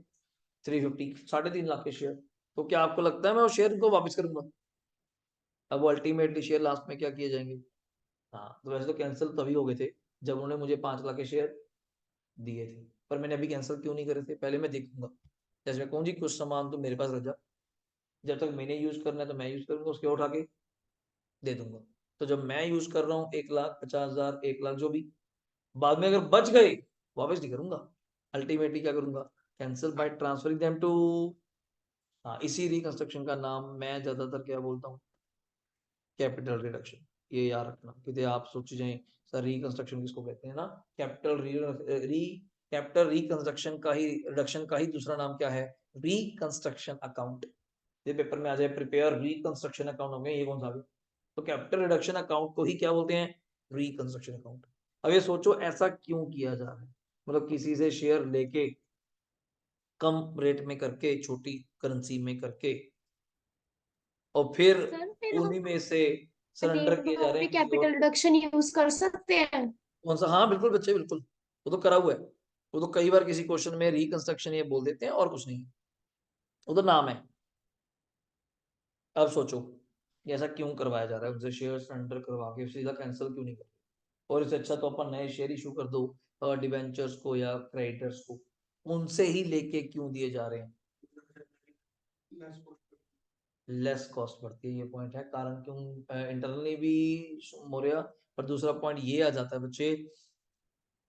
350, 3.5 लाख के शेयर। तो क्या आपको लगता है मैं वो शेयर को वापस करूंगा? अब वो अल्टीमेटली शेयर लास्ट में क्या किए जाएंगे, हाँ तो वैसे तो कैंसिल तभी हो गए थे जब उन्होंने मुझे 5 लाख के शेयर दिए थे, पर मैंने अभी कैंसिल क्यों नहीं करे थे, पहले मैं देखूंगा। जैसे मैं कहूँ जी कुछ सामान तो मेरे पास रख जा, जब तक मैंने यूज करना है तो मैं यूज करूंगा, उसके उठा के दे दूंगा। तो जब मैं यूज कर रहा हूँ 1,50,000, 1 लाख जो भी, बाद में अगर बच गए वापस नहीं करूंगा, अल्टीमेटली क्या करूंगा, cancel by transferring them to, हाँ इसी रिकंस्ट्रक्शन का नाम मैं ज्यादातर क्या बोलता हूँ, कैपिटल रिडक्शन। ये याद रखना, क्योंकि आप सोच जाएं सर रिकंस्ट्रक्शन किसको कहते हैं ना, कैपिटल री कैपिटल रिकंस्ट्रक्शन का ही, रिडक्शन का ही दूसरा नाम क्या है, रिकंस्ट्रक्शन अकाउंट। ये पेपर में आ जाए प्रिपेयर रिकंस्ट्रक्शन अकाउंट होंगे, ये कौन सा है, तो कैपिटल रिडक्शन अकाउंट को ही क्या बोलते हैं, रिकंस्ट्रक्शन अकाउंट। अब ये सोचो ऐसा क्यों किया जा रहा है, मतलब किसी से शेयर लेके कम रेट में करके, छोटी करेंसी में करके, और फिर सर फिर उन्हीं में से अपने सरेंडर किए जा वहाँ रहे पे हैं किसी और कैपिटल को। रिडक्शन यूज कर सकते हैं? कौन सा, हाँ बिल्कुल बच्चे बिल्कुल, वो तो करा हुआ है, वो तो कई बार किसी क्वेश्चन में रिकंस्ट्रक्शन ये बोल देते हैं और कुछ नहीं, वो तो नाम है। अब सोचो ये ऐसा क्यों करवाया जा रहा है, उनसे शेयर सरेंडर करवा के सीधा कैंसिल क्यों नहीं करते, और इससे अच्छा तो अपन नए शेयर इशू कर दो डिवेंचर्स को या क्रेडिटर्स को, उनसे ही लेके क्यों दिए जा रहे हैं, लेस कॉस्ट बढ़ती है, ये पॉइंट है कारण क्यों इंटरनली भी मोरिया। पर दूसरा पॉइंट ये आ जाता है बच्चे,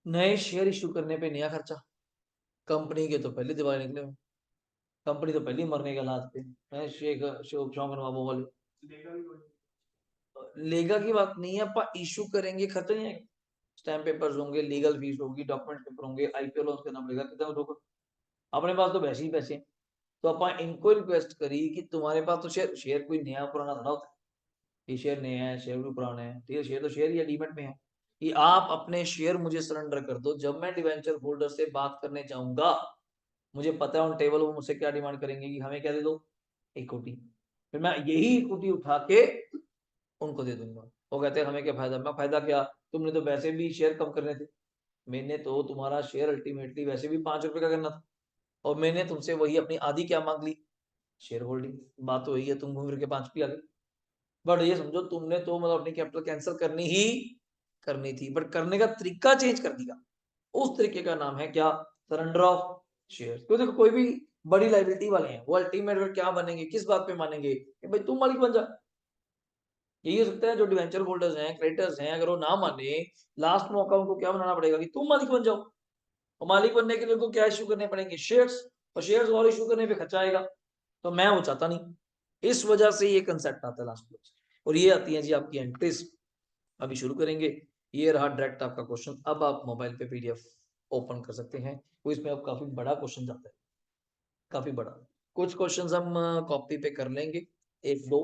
नए शेयर इशू करने पे नया खर्चा, कंपनी के तो पहले दिवाली निकले हुए, कंपनी तो पहले ही मरने के हालात पे है, शौक नवाबों वाले। लेगा की बात नहीं है, आप इशू करेंगे खर्चा नहीं आएगा, स्टैम्प पेपर्स होंगे, लीगल फीस होगी, डॉक्यूमेंट पेपर होंगे, आईपीओ लॉन्च करना पड़ेगा, कितना होगा, अपने पास तो वैसे ही पैसे हैं। तो अपन इनको रिक्वेस्ट करी कि तुम्हारे पास तो शेयर, शेयर कोई नया पुराना थोड़ा होता है, ये शेयर नया है, शेयर भी पुराने हैं, ठीक है, शेयर तो शेयर ही डीमेट में है, कि आप अपने शेयर मुझे सरेंडर कर दो, जब मैं डिवेंचर होल्डर से बात करने जाऊंगा मुझे पता है ऑन टेबल वो मुझसे क्या डिमांड करेंगे कि हमें क्या दे दो, इक्विटी। फिर मैं यही इक्विटी उठा के उनको दे दूंगा। वो कहते हैं हमें क्या फायदा, मैं फायदा क्या, तुमने तो वैसे भी शेयर कम करने थे, मैंने तो तुम्हारा शेयर अल्टीमेटली वैसे भी 5 रुपए का करना था, और मैंने तुमसे वही अपनी आधी क्या मांग ली, शेयर होल्डिंग। बात तो वही है, तुम घूम फिर के 5 पे आ गए। बट ये समझो तुमने तो मतलब अपनी कैपिटल कैंसिल करनी ही करनी थी, बट करने का तरीका चेंज कर दिया, उस तरीके का नाम है क्या, सरेंडर ऑफ शेयर। क्यों, देखो कोई भी बड़ी लाइबिलिटी वाले हैं वो अल्टीमेट क्या बनेंगे, किस बात पे मानेंगे कि भाई तुम मालिक बन जा। यही हो सकता है जो डिवेंचर होल्डर्स हैं, क्रेडिटर्स हैं, अगर वो ना माने, लास्ट मौका उनको क्या बनाना पड़ेगा कि तुम मालिक बन जाओ। और मालिक बनने के लिए उनको क्या इश्यू करने पड़ेंगे, शेयर्स, और शेयर्स और इश्यू करने पे खर्चा आएगा, तो मैं वो चाहता नहीं। इस वजह से ये कंसेप्ट आता है लास्ट में। और ये आती है जी आपकी एंट्रीज। अभी शुरू करेंगे। ये रहा डायरेक्ट आपका क्वेश्चन। अब आप मोबाइल पे पीडीएफ ओपन कर सकते हैं। वो इसमें अब काफी बड़ा क्वेश्चन जाता है, काफी बड़ा। कुछ क्वेश्चंस हम कॉपी पे कर लेंगे, एक दो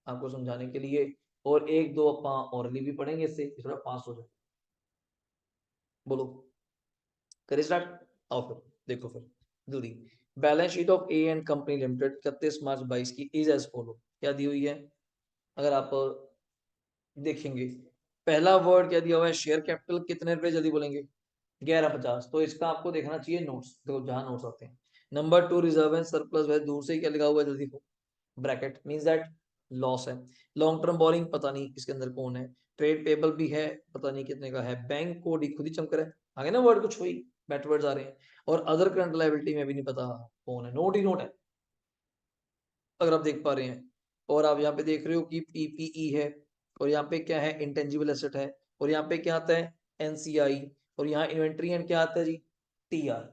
आपको समझाने के लिए, और एक दो अपना ओरली भी पढ़ेंगे, इससे थोड़ा पास हो जाए। बोलो, करिए स्टार्ट। आओ फिर देखो, फिर जल्दी। Balance sheet of A and company limited 31 मार्च 22 की इज एज फॉलो, क्या दी हुई है? अगर आप देखेंगे, पहला वर्ड क्या दिया हुआ है, शेयर कैपिटल कितने रुपए, जल्दी बोलेंगे 1150। तो इसका आपको देखना चाहिए नोट्स, देखो जहां नोट्स आते हैं। नंबर 2 रिजर्व एंड सरप्लस है, दूर से ही क्या लिखा हुआ है, जल्दी देखो, ब्रैकेट मींस दैट लॉस है। लॉन्ग टर्म बोरिंग पता नहीं इसके अंदर कौन है। ट्रेड पेबल भी है, पता नहीं कितने का है। बैंक कोड खुद ही चमक रहा है, आगे ना वर्ड कुछ हुई, बैट वर्ड्स आ रहे हैं। और अदर करंट लायबिलिटी में भी नहीं पता कौन है, नोट ही नोट है, अगर आप देख पा रहे हैं। और आप यहाँ पे देख रहे हो कि पीपीई है, और यहाँ पे क्या है, इंटेंजिबल एसेट है, और यहाँ पे क्या आता है, एनसीआई, और यहाँ इन्वेंट्री एंड क्या आता है जी, टीआर।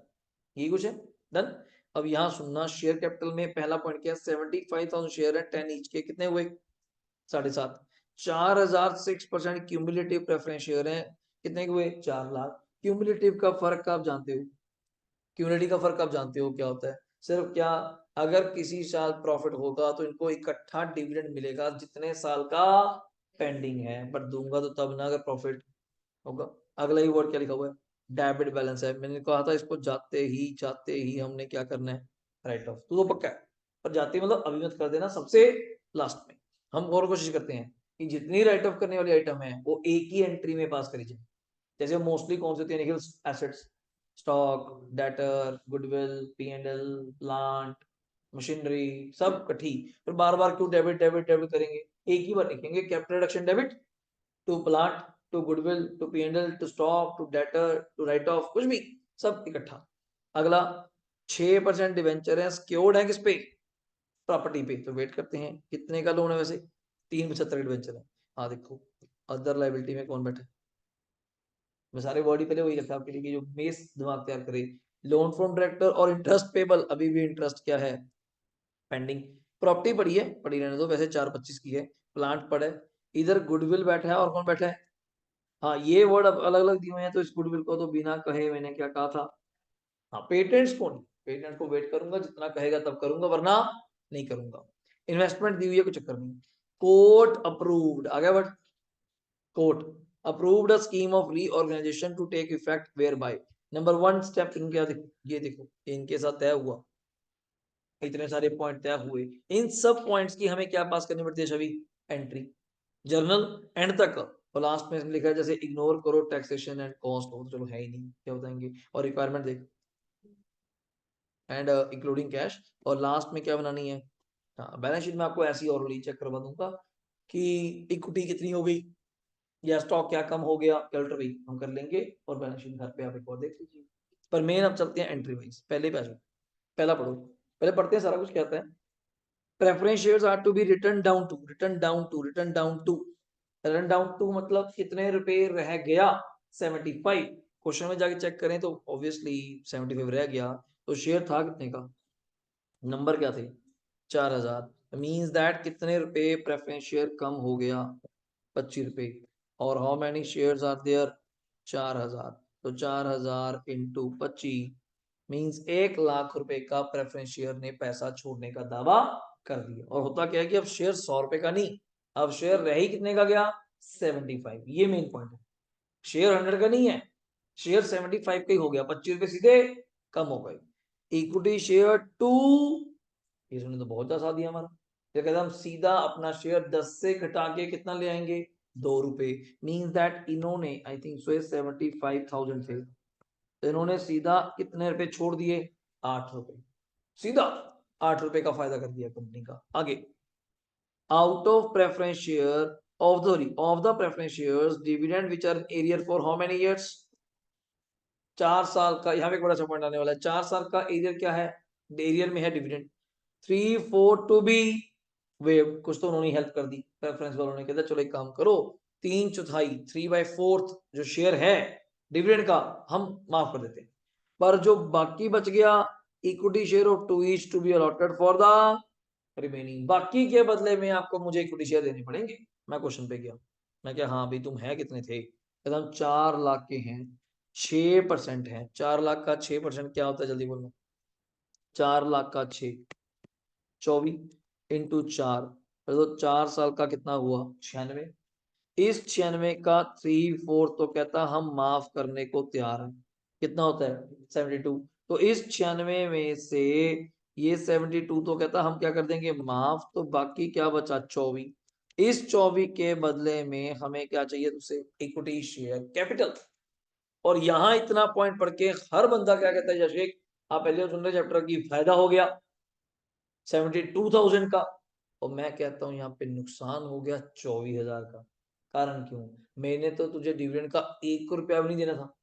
ये कुछ है, डन। अब यहाँ सुनना, शेयर कैपिटल में पहला पॉइंट क्या है, 75,000 शेयर है, 10 ईच के, कितने हुए, 7.5। 4,000 6% क्यूमुलेटिव प्रेफरेंस शेयर है, कितने के हुए, 4 लाख। क्यूमुलेटिव का फर्क आप जानते हो, क्यूमुलेटिव का फर्क आप जानते हो क्या होता है, सिर्फ क्या, अगर किसी साल प्रॉफिट होगा तो इनको इकट्ठा डिविडेंड मिलेगा जितने साल का पेंडिंग है, बट दूंगा तो तब ना अगर प्रॉफिट होगा। अगला ही वर्ड क्या लिखा हुआ है, डेबिट बैलेंस है। मैंने कहा था इसको जाते ही हमने क्या करना है, राइट ऑफ, तो पक्का है। पर जाते ही मतलब अभी मत कर देना, सबसे लास्ट में। हम और कोशिश करते हैं कि जितनी राइट ऑफ करने वाली आइटम है वो एक ही एंट्री में पास करी जाए। जैसे मोस्टली कौन से होते हैं, assets, stock, debtor, goodwill, P and L, plant, machinery, सब इकट्ठी। फिर बार बार क्यों डेबिट डेबिट डेबिट करेंगे, एक ही बार लिखेंगे, capital reduction debit to plant, to goodwill, to P and L, to stock, to debtor, to write off, कुछ भी, सब इकट्ठा। अगला, 6% डिवेंचर है, सिक्योर्ड है किस पे, प्रॉपर्टी पे, तो वेट करते हैं कितने का लोन है वैसे, 375 डिवेंचर है। हाँ देखो, अदर लाइबिलिटी में कौन बैठा है, मैं सारे वर्ड ही पहले वही रखा आपके लिए कि जो बेस दिमाग तैयार करे। लोन फ्रॉम डायरेक्टर और इंटरेस्ट पेबल, अभी भी इंटरेस्ट क्या है, पेंडिंग। प्रॉपर्टी पड़ी है, पड़ी रहने दो, वैसे 425 की है। प्लांट पड़ा है, इधर गुडविल बैठा है, और कौन बैठा है, हाँ ये वर्ड अब अलग अलग दिए हुए हैं, तो इस गुडविल को तो बिना कहे मैंने क्या कहा था, हाँ पेटेंट्स को नहीं, पेटेंट को वेट करूंगा, जितना कहेगा तब करूंगा, वरना नहीं करूंगा। इन्वेस्टमेंट दी हुई है, कुछ चक्कर नहीं। कोर्ट अप्रूव्ड, आगे बढ़। Court approved a scheme of reorganization to take effect whereby number 1 step इनके, ये देखो इनके साथ तय हुआ, इतने सारे पॉइंट तय हुए, इन सब पॉइंट्स की हमें क्या पास करनी पड़ती है, छवि, एंट्री, जर्नल एंड तक। और लास्ट में लिखा है जैसे इग्नोर करो टैक्सेशन एंड कॉस्ट, हो तो चलो है ही नहीं, क्या बताएंगे। और रिक्वायरमेंट देख, एंड इंक्लूडिंग कैश। और लास्ट में क्या बनानी है, हाँ बैलेंस शीट में आपको ऐसी और चेक करवा दूंगा कि इक्विटी कितनी हो गई, या स्टॉक क्या कम हो गया, कैलकुलेटर भी हम कर लेंगे, और बैलेंस शीट घर पे आप एक और देख लीजिए। पर मेन अब चलते हैं एंट्री वाइज, पहले पे पहला पढ़ो, पहले पढ़ते हैं सारा कुछ क्या आता है। Preference shares are to be written down to, written down to, written down to, written down to मतलब कितने रुपए रह गया, 75। क्वेश्चन में जाके चेक करें तो ऑब्वियसली 75 रह गया, तो शेयर था कितने का, नंबर क्या थे, 4,000। मींस दैट कितने रुपए प्रेफरेंस शेयर कम हो गया, 25 रुपए। और how many shares are there, 4,000। तो 4,000 इंटू 25 मींस 1 लाख रुपए का प्रेफरेंस शेयर ने पैसा छोड़ने का दावा कर दिया। और होता क्या है कि अब शेयर 100 रुपए का नहीं, अब शेयर रह ही कितने का गया, 75। ये मेन पॉइंट है, शेयर 100 का नहीं है, शेयर 75 का ही हो गया, 25 रुपए सीधे कम हो गए। इक्विटी शेयर टू, इसने तो बहुत ज्यादा दिया हमारा, तो कहते हम सीधा अपना शेयर 10 से घटा के कितना ले आएंगे, 2 रुपए। मीन्स दैट इन्होंने आई थिंक सो 75,000 थे, तो इन्होंने सीधा कितने रुपए छोड़ दिए, 8 रुपए, सीधा 8 रुपए का फायदा कर दिया कंपनी का। आगे, out of preference share of the preference shares dividend which are arrear for how many years, 4 साल का, यहाँ पे एक बड़ा सा पॉइंट आने वाला है, 4 साल का एरियर क्या है, एरियर में है डिविडेंड। 3/4 टू बी वेव, कुछ तो उन्होंने हेल्प कर दी प्रेफरेंस वालों ने, कहता चलो एक काम करो, 3/4 3/4 जो शेयर है डिविडेंड का हम माफ कर देते हैं। पर जो बाकी बच गया equity share of two each to be allotted for the remaining, बाकी के बदले में आपको मुझे इक्विटी शेयर देने पड़ेंगे। मैं क्वेश्चन पे गया, मैं क्या हाँ भाई तुम है कितने थे, एकदम 4 लाख के हैं, 6% है। 4 लाख का 6% क्या होता है, जल्दी बोलो। 4 लाख का 6, 24 इंटू 4, तो 4 साल का कितना हुआ, 96। इस 96 का 3/4 तो कहता हम माफ करने को तैयार है, कितना होता है 72। तो इस 96 में से ये 72 तो कहता हम क्या कर देंगे माफ, तो बाकी क्या बचा 24। इस 24 के बदले में हमें क्या चाहिए तुझसे, इक्विटी शेयर कैपिटल। और यहां इतना पॉइंट पढ़ के हर बंदा क्या कहता है, जैसे आप पहले सुन रहे चैप्टर की फायदा हो गया 72,000 का, और मैं कहता हूं यहाँ पे नुकसान हो गया 24,000 का। कारण क्यों, मैंने तो तुझे डिविडेंड का 1 रुपया भी नहीं देना था,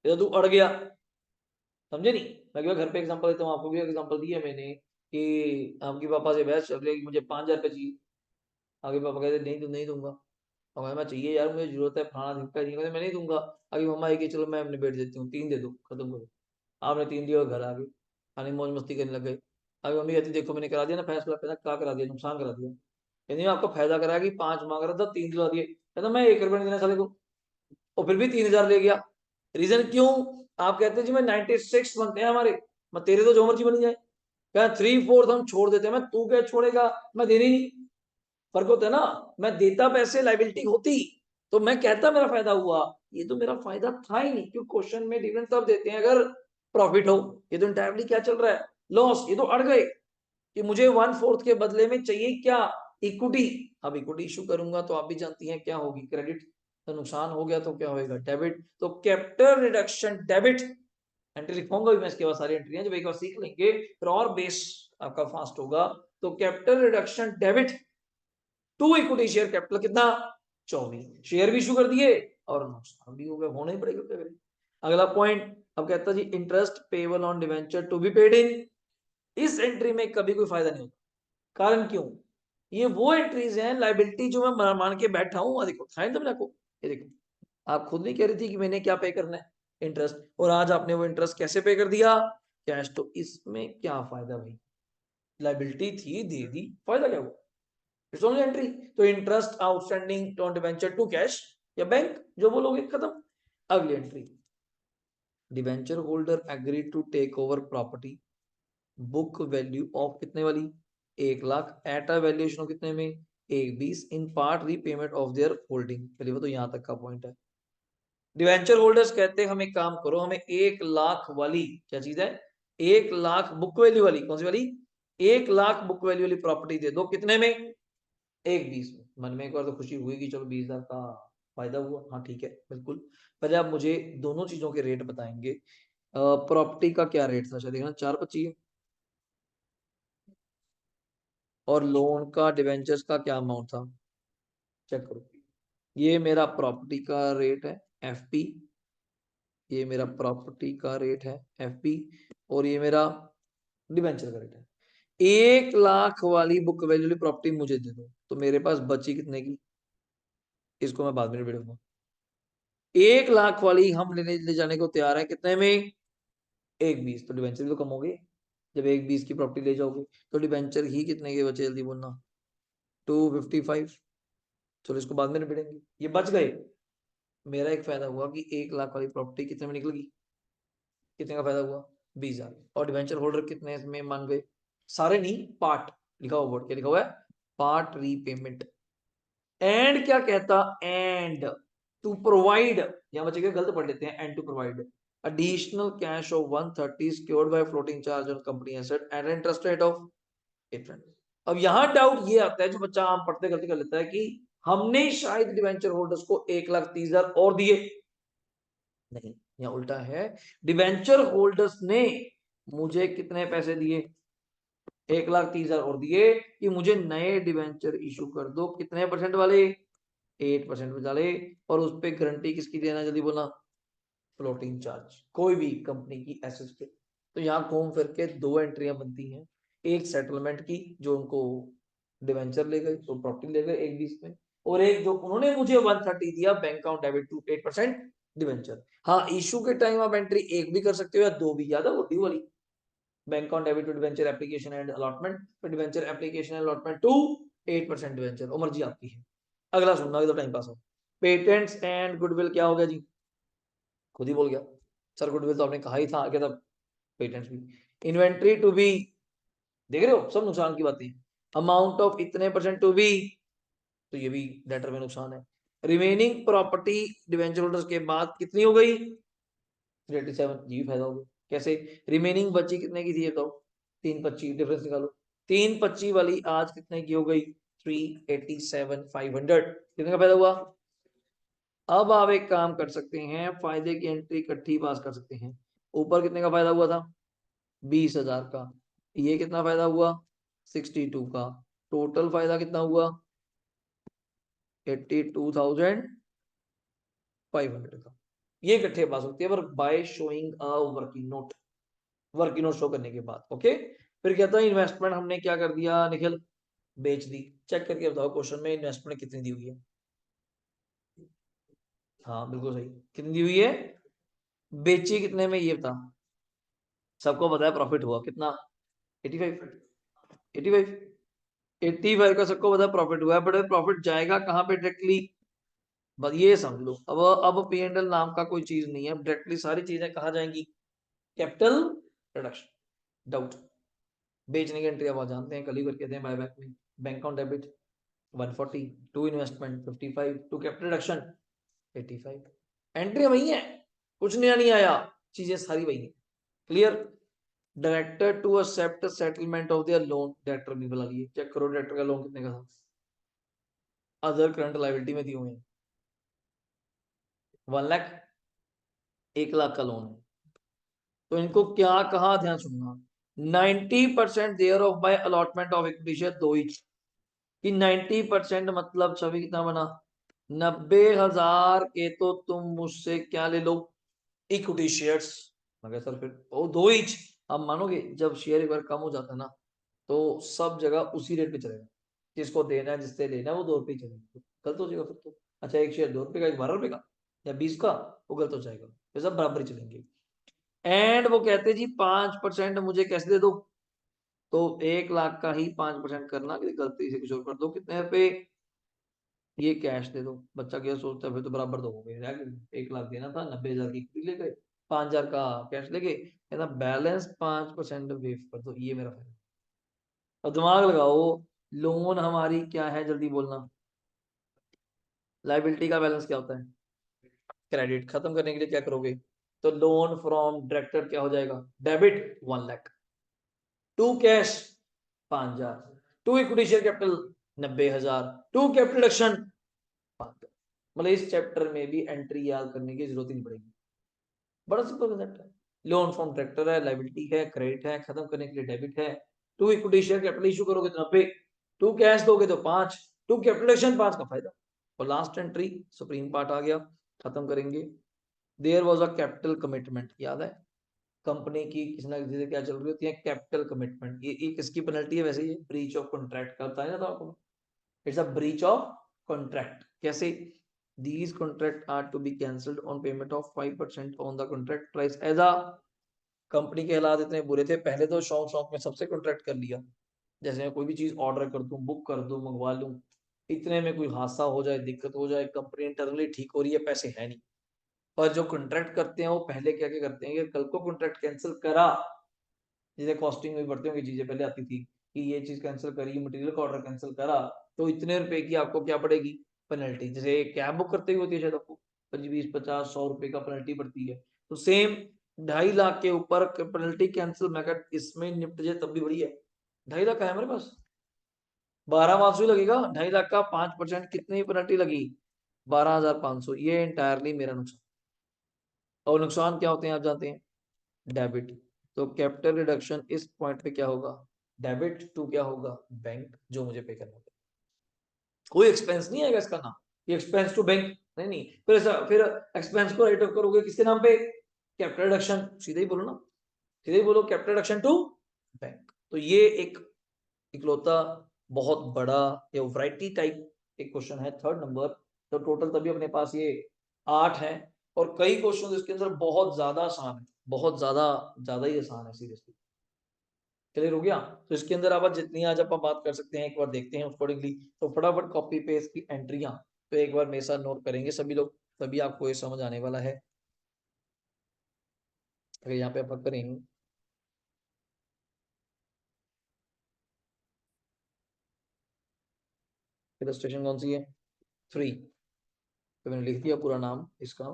ये तो तू अड़ गया, समझे नहीं। मैं घर पे एग्जांपल देता हूँ, आपको भी एग्जांपल दिया मैंने कि आपके पापा से बहस चल रही है कि मुझे 5,000 रुपये चाहिए। आगे पापा कहते नहीं तो नहीं दूंगा, और मैं चाहिए यार मुझे जरूरत है, फलाना ढिमका नहीं, कहते मैं नहीं दूंगा। आगे मम्मा आएगी, चलो मैं अपने बेट देती हूँ, 3 दे दो, खत्म करो। आपने 3 दिया और घर आ गए, खाने मौज मस्ती करने लग गए। अभी मम्मी कहती देखो मैंने करा दिया ना फैसला, कहता क्या करा दिया, नुकसान करा दिया। कहती आपका फायदा कराया कि 5 मांग रहा था 3 दिला दिए, कहता मैं 1 रुपया नहीं देना साले को, और फिर भी 3,000 ले गया। रीजन क्यों, आप कहते हैं जी मैं 96 बनते हैं हमारे, मैं तेरे तो जो मर्जी बनी जाए, क्या 3/4 हम छोड़ देते हैं, मैं तू क्या छोड़ेगा, मैं देनी नहीं। फर्क होता है ना, मैं देता पैसे लाइबिलिटी होती, तो मैं कहता मेरा फायदा हुआ, ये तो मेरा फायदा था ही नहीं, क्योंकि क्वेश्चन में डिविडेंड तब देते हैं अगर प्रॉफिट हो। ये तो इंटायरली क्या चल रहा है, लॉस, ये तो अड़ गए कि मुझे 1/4 के बदले में चाहिए क्या, इक्विटी। अब इक्विटी इशू करूंगा तो आप भी जानती हैं क्या होगी, क्रेडिट। तो नुकसान हो गया तो क्या होगा, डेबिट। तो कैपिटल रिडक्शन डेबिट, एंट्री लिखूंगा भी मैं इसके बाद सारी एंट्री जब एक बार सीख लेंगे फिर और बेस आपका फास्ट होगा। तो capital reduction debit to equity share capital कितना, 24। शेयर भी इशू कर दिए और नुकसान भी हो गया, होना ही पड़ेगा क्या करें। अगला पॉइंट अब कहता जी interest payable on debenture to be paid in. इस एंट्री में कभी कोई फायदा नहीं होता। कारण क्यों, ये वो एंट्रीज हैं लाइबिलिटी जो मैं मान के बैठा हूं, देखो साइन तुमने आपको, ये देखो आप खुद नहीं कह रही थी कि मैंने क्या पे करना है, इंटरेस्ट, और आज आपने वो इंटरेस्ट कैसे पे कर दिया, कैश। तो इसमें क्या फायदा भाई, लाइबिलिटी थी दे दी, फायदा क्या हुआ, इट्स ओनली एंट्री। तो interest outstanding on debenture to cash या बैंक, जो बोलोगे खत्म। अगली entry, debenture holder agree to take over property, book value of कितने वाली, 1 lakh, at a valuation of कितने में, 1/20, in part repayment of their holding. चलिए वो तो यहां तक का पॉइंट है। डिवेंचर होल्डर्स कहते हैं हम एक काम करो, हमें 1 लाख वाली क्या चीज है, 1 लाख बुक वैल्यू वाली, कौन सी वाली, 1 लाख बुक वैल्यू वाली प्रॉपर्टी दे दो, कितने में, 1/20 में। मन में एक बार तो खुशी हुई कि चलो 20,000 का फायदा हुआ, हाँ ठीक है बिल्कुल। पहले आप मुझे दोनों चीजों के रेट बताएंगे। प्रॉपर्टी का क्या रेट था, शायद देखना 4,25 है, और लोन का डिवेंचर्स का क्या अमाउंट था, चेक करो। ये मेरा प्रॉपर्टी का रेट है एफपी, ये मेरा प्रॉपर्टी का रेट है एफपी, और ये मेरा डिवेंचर का रेट है। 1 लाख वाली बुक वैल्यू वाली प्रॉपर्टी मुझे दे दो, तो मेरे पास बची कितने की, इसको मैं बाद में बढ़ूंगा। 1 लाख वाली हम ले जाने को तैयार है कितने में, 1/20, तो डिवेंचर भी तो कम हो गए। जब 1/20 की प्रॉपर्टी ले जाओगे तो डिवेंचर ही कितने के बचे, जल्दी बोलना, 255। चलो इसको बाद में निपटेंगे, ये बच गए। मेरा एक फायदा हुआ कि 1 लाख वाली प्रॉपर्टी कितने में निकलेगी, कितने का फायदा हुआ, 20,000। और डिवेंचर होल्डर कितने में मान गए, सारे नहीं, पार्ट लिखा हुआ, बोर्ड क्या लिखा हुआ है, पार्ट रीपेमेंट। एंड क्या कहता, एंड टू प्रोवाइड, यहां बच्चे गलत पढ़ लेते हैं, and to provide additional cash of 130 secured by floating charge on company asset at an interest rate of 8%। अब यहां डाउट ये आता है, जो बच्चा आम पढ़ते गलती कर लेता है कि हमने शायद डिवेंचर होल्डर्स को 1,30,000 और दिए, नहीं, यहाँ उल्टा है, डिवेंचर होल्डर्स ने मुझे कितने पैसे दिए, 1,30,000 और दिए कि मुझे नए डिवेंचर इशू कर दो, कितने परसेंट वाले, 8% वाले, और उस पर गारंटी किसकी देना, जल्दी बोला, फ्लोटिंग चार्ज, कोई भी कंपनी की एसेट्स पे। तो यहाँ घूम फिर के 2 एंट्रियां बनती हैं, एक सेटलमेंट की जो उनको डिवेंचर ले गए तो प्रॉपर्टी ले गए 1/20 में, और एक जो उन्होंने मुझे 130 दिया bank account debit to 8%, debenture. हाँ, इशू के टाइम आप एंट्री एक भी कर सकते हो या दो भी, याद है वो ड्यू वाली, bank on debit to debenture application and allotment, फिर debenture application allotment to 8% debenture, और मर्जी आपकी है। अगला सुनना, तो टाइम पास हो। पेटेंट्स एंड गुडविल क्या हो गया जी, खुद ही बोल गया सर, गुडविल तो आपने कहा ही था, आगे तब पेटेंट्स भी। इन्वेंट्री टू बी, देख रहे हो सब नुकसान की बातें। अमाउंट ऑफ इतने परसेंट टू बी, तो ये भी डेटर में नुकसान है। रिमेनिंग प्रॉपर्टी डिवेंचर होल्डर्स के बाद कितनी हो गई, 387, जी भी फायदा हो गया। कैसे, रिमेनिंग बची कितने की थी ये बताओ, 325, डिफरेंस निकालो। 325 वाली आज कितने की हो गई, 387,500, कितने का फायदा हुआ। अब आप एक काम कर सकते हैं, फायदे की एंट्री इकट्ठी पास कर सकते हैं। ऊपर कितने का फायदा हुआ था, 20,000 का, ये कितना फायदा हुआ, 62 का, टोटल फायदा कितना हुआ, 82,500 का। ये इकट्ठे पास होती है, पर by showing a working note, working note show करने के बाद। ओके, फिर कहता है इन्वेस्टमेंट हमने क्या कर दिया निखिल, बेच दी। चेक करके बताओ क्वेश्चन में इन्वेस्टमेंट कितनी दी हुई है। हाँ बिल्कुल सही, कितनी दी हुई है, बेची कितने में ये बता, सबको पता है प्रॉफिट हुआ कितना, 85, 85, 85 का सबको पता है प्रॉफिट हुआ है, बट प्रॉफिट जाएगा कहाँ पे डायरेक्टली, बस ये समझ लो। अब पी एंड एल नाम का कोई चीज नहीं है, डायरेक्टली सारी चीजें कहाँ जाएंगी, कैपिटल रिडक्शन। डाउट, बेचने की एंट्री अब आप जानते हैं, कल ही करके थे बायबैक में। Bank on debit 140, to investment 55, to capital reduction 85, entry वही है, कुछ नया नहीं आया, चीजें सारी वही है। Clear. Director to accept settlement of their loan, director भी बुला लिए, चेक करो डायरेक्टर का लोन कितने का था, अदर करंट लायबिलिटी में दिए हुए हैं 1 लाख, 1 लाख का लोन है। तो इनको क्या कहा, ध्यान सुनना, 90% their of by allotment of equity share, दो ही, कि 90% मतलब सभी कितना बना, 90,000 के तो तुम मुझसे क्या ले लो, इक्विटी शेयर्स। मगर सर फिर वो दो ही, अब मानोगे जब शेयर एक बार कम हो जाता है ना, तो सब जगह उसी रेट पे चलेगा, किसको देना है जिससे लेना है वो 2 रुपये चलेगा, गलत हो जाएगा फिर तो। अच्छा, एक शेयर 2 रुपये का, एक 12 रुपये का या 20 का, वो गलत हो जाएगा, फिर सब बराबर ही चलेंगे। एंड वो कहते जी 5% मुझे कैसे दे दो, तो 1 लाख का ही 5% करना, कि गलती से कुछ और कर दो, कितने पे, ये कैश दे दो। बच्चा क्या सोचता है, फिर तो बराबर दोगे, 1 लाख देना था, 90,000 की इक्विटी ले गए, 5,000 का कैश ले गए, कहना बैलेंस 5% वेव कर दो, ये मेरा फायदा। और दिमाग लगाओ, लोन हमारी क्या है, जल्दी बोलना, लाइबिलिटी का बैलेंस क्या होता है, क्रेडिट, खत्म करने के लिए क्या करोगे, तो लोन फ्रॉम डायरेक्टर क्या हो जाएगा, debit 1 lakh, to cash 5,000, to equity share capital 90,000, to capital reduction 5,000। मतलब इस चैप्टर में भी एंट्री याद करने की जरूरत ही नहीं पड़ेगी, बड़ा सिंपल कंसेप्ट है। लोन फ्रॉम डायरेक्टर है, लाइबिलिटी है, क्रेडिट है, खत्म करने के लिए डेबिट है, to equity share capital issue करोगे तो 90, टू कैश दोगे तो 5, टू कैपिटल रिडक्शन 5 का फायदा। और लास्ट एंट्री सुप्रीम पार्ट आ गया, खत्म करेंगे। There was a capital commitment, याद है, कंपनी की किसी ना किसी से क्या चल रही होती है, कैपिटल कमिटमेंट, ये किसकी पेनल्टी है वैसे, ये ब्रीच ऑफ कॉन्ट्रैक्ट का बताया था आपको, it's a breach of contract. कैसे, these contract are to be cancelled on payment of 5% on the contract price as a, company के हालात इतने बुरे थे पहले, तो शौक शौक में सबसे कॉन्ट्रैक्ट कर लिया, जैसे मैं कोई भी चीज ऑर्डर कर दूं, बुक कर दूं, मंगवा लूं, इतने में कोई हादसा हो जाए, दिक्कत हो जाए, कंपनी इंटरनली ठीक हो रही है, पैसे है नहीं, पर जो कॉन्ट्रैक्ट करते हैं वो पहले क्या क्या करते हैं कि कल को कॉन्ट्रैक्ट कैंसिल करा, जैसे कॉस्टिंग में बढ़ती होंगी चीजें, पहले आती थी कि ये चीज कैंसिल करी, मटेरियल का ऑर्डर कैंसिल करा, तो इतने रुपए की आपको क्या पड़ेगी, पेनल्टी। जैसे कैब बुक करते ही होती है शायद आपको 20, 50, 100 रुपए का पेनल्टी पड़ती है, तो सेम 2.5 लाख के ऊपर पेनल्टी कैंसिल, मैं इसमें निपट जाए तब भी बढ़िया है। 2.5 लाख है हमारे पास, 12 मास ही लगेगा, 2.5 लाख का 5% कितनी पेनल्टी लगी, 12,500, ये इंटायरली मेरा नुकसान। और नुकसान क्या होते हैं आप जानते हैं, डेबिट, तो कैपिटल रिडक्शन इस पॉइंट पे क्या होगा, डेबिट टू क्या होगा, बैंक, जो मुझे पे करना होगा, कोई एक्सपेंस नहीं आएगा इसका नाम, ये एक्सपेंस टू बैंक नहीं, नहीं, फिर एक्सपेंस को राइट ऑफ करोगे किसके नाम पे, कैपिटल रिडक्शन, सीधे ही बोलो ना, सीधे ही बोलो कैपिटल रिडक्शन टू बैंक। तो ये एक इकलौता बहुत बड़ा या वैरायटी टाइप एक क्वेश्चन है, 3rd नंबर। तो टोटल तभी अपने पास ये 8 है, और कई क्वेश्चन इसके अंदर बहुत ज्यादा आसान है, बहुत ज्यादा ज्यादा ही आसान है सीरियसली। क्लियर हो गया? तो इसके अंदर आप जितनी आज आप बात कर सकते हैं एक बार देखते हैं अकॉर्डिंगली। तो फटाफट कॉपी पेस्ट की एंट्रियां तो एक बार मेरे साथ नोट करेंगे सभी लोग, तभी आपको ये समझ आने वाला है। अगर यहाँ पे आप करेंगे इलस्ट्रेशन कौन सी है, 3। तो मैंने लिख दिया पूरा नाम इसका।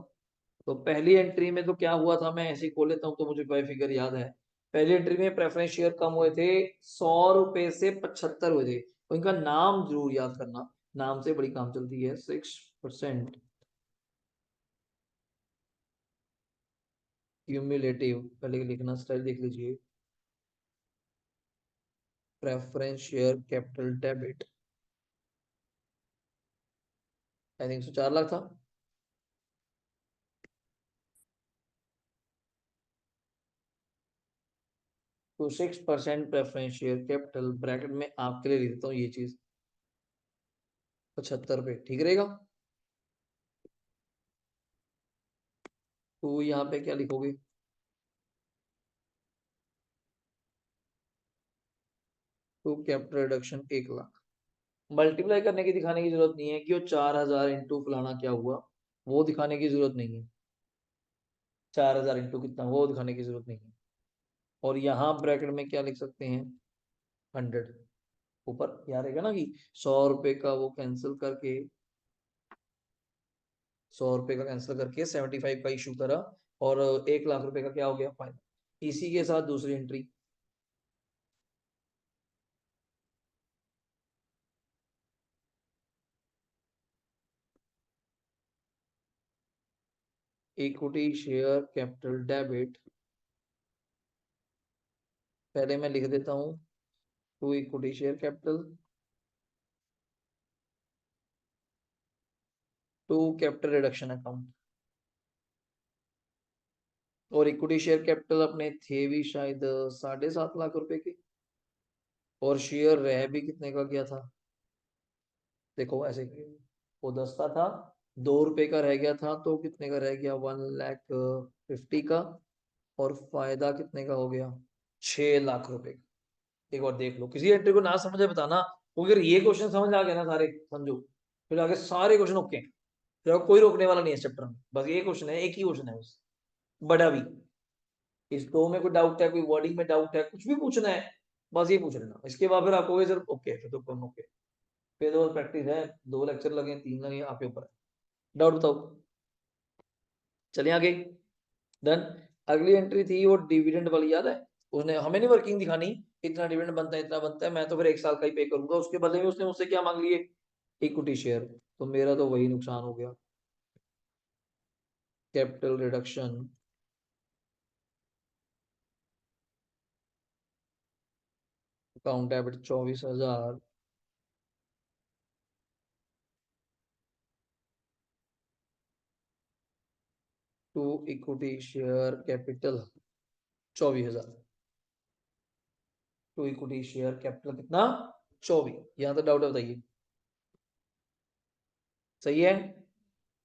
तो पहली एंट्री में तो क्या हुआ था, मैं ऐसे ही खोल लेता हूँ तो मुझे कोई फिगर याद है। पहली एंट्री में प्रेफरेंस शेयर कम हुए थे, 100 रुपए से 75 हुए थे। तो इनका नाम जरूर याद करना, नाम से बड़ी काम चलती है। 6% क्यूमुलेटिव, पहले लिखना स्टाइल देख लीजिए। Preference share capital debit, I think 4 lakh था। तो 6% प्रेफरेंस शेयर कैपिटल, ब्रैकेट में आपके लिए लिख देता हूँ ये चीज, 75 पे ठीक रहेगा। तो यहाँ पे क्या लिखोगे, तो कैपिटल रिडक्शन 1 लाख। मल्टीप्लाई करने की दिखाने की जरूरत नहीं है कि वो 4,000 इंटू फलाना क्या हुआ, वो दिखाने की जरूरत नहीं है। 4,000 इंटू कितना वो दिखाने की जरूरत नहीं है। और यहाँ ब्रैकेट में क्या लिख सकते हैं, 100। ऊपर याद रहेगा ना कि 100 रुपए का वो कैंसिल करके, 100 रुपए का कैंसिल करके 75 का इशू करा, और 1 लाख रुपए का क्या हो गया, फाइनल। इसी के साथ दूसरी entry, equity share capital debit. पहले मैं लिख देता हूँ to equity share capital, to capital reduction account. और इक्विटी शेयर कैपिटल अपने थे भी शायद 7.5 लाख रुपए के, और शेयर रह भी कितने का गया था, देखो ऐसे वो 10 का था, 2 रुपए का रह गया था, तो कितने का रह गया, 1,50,000 का। और फायदा कितने का हो गया, 6 लाख रुपए का। एक बार देख लो, किसी एंट्री को ना समझे बताना, क्योंकि अगर ये क्वेश्चन समझ आ गया ना सारे समझो, फिर आगे सारे क्वेश्चन ओके, फिर आपको कोई रोकने वाला नहीं है इस चैप्टर में। बस ये क्वेश्चन है, एक ही क्वेश्चन है बस, बड़ा भी। इस दो में कोई डाउट है, कोई वर्डिंग में डाउट है, कुछ भी पूछना है, बस ये पूछ लेना। इसके बाद फिर आपको सर ओके, फिर तो कम ओके, फिर तो प्रैक्टिस है। 2 लेक्चर लगे, 3 लगे, आपके ऊपर है। डाउट बताओ, चलिए आगे। डन। अगली एंट्री थी वो डिविडेंड वाली, याद है? उसने हमें नहीं वर्किंग दिखानी, इतना डिविडेंड बनता है, इतना बनता है, मैं तो फिर 1 साल का ही पे करूंगा, उसके बदले में उसने मुझसे क्या मांग लिए, इक्विटी शेयर। तो मेरा तो वही नुकसान हो गया, capital reduction account debit 24,000 to equity share capital 24,000 to equity share capital कितना, 24। यहाँ तो डाउट है, बताइए। सही है।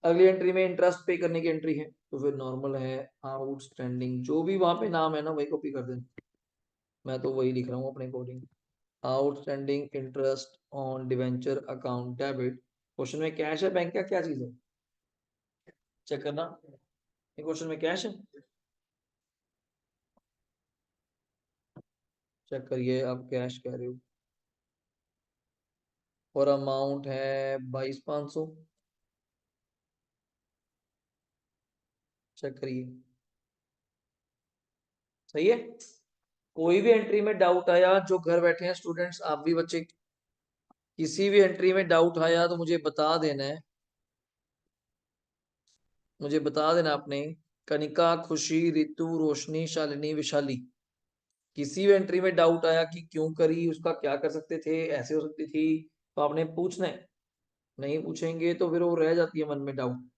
अगली एंट्री में इंटरेस्ट पे करने की एंट्री है, तो फिर नॉर्मल है, आउटस्टैंडिंग जो भी वहां पे नाम है ना वही कॉपी कर देना, मैं तो वही लिख रहा हूँ अपने according. Outstanding interest on debenture account debit. Question में कैश है, बैंक का क्या चीज है, चेक करना। ये क्वेश्चन में कैश है, चेक करिए आप, कैश कह रहे हो। और अमाउंट है 22,500, चेक करिए। सही है। कोई भी एंट्री में डाउट आया, जो घर बैठे हैं स्टूडेंट्स, आप भी बच्चे, किसी भी एंट्री में डाउट आया तो मुझे बता देना है, मुझे बता देना आपने। कनिका, खुशी, रितु, रोशनी, शालिनी, विशाली, किसी भी एंट्री में डाउट आया कि क्यों करी, उसका क्या कर सकते थे, ऐसे हो सकती थी, तो आपने पूछना है। नहीं पूछेंगे तो फिर वो रह जाती है मन में डाउट।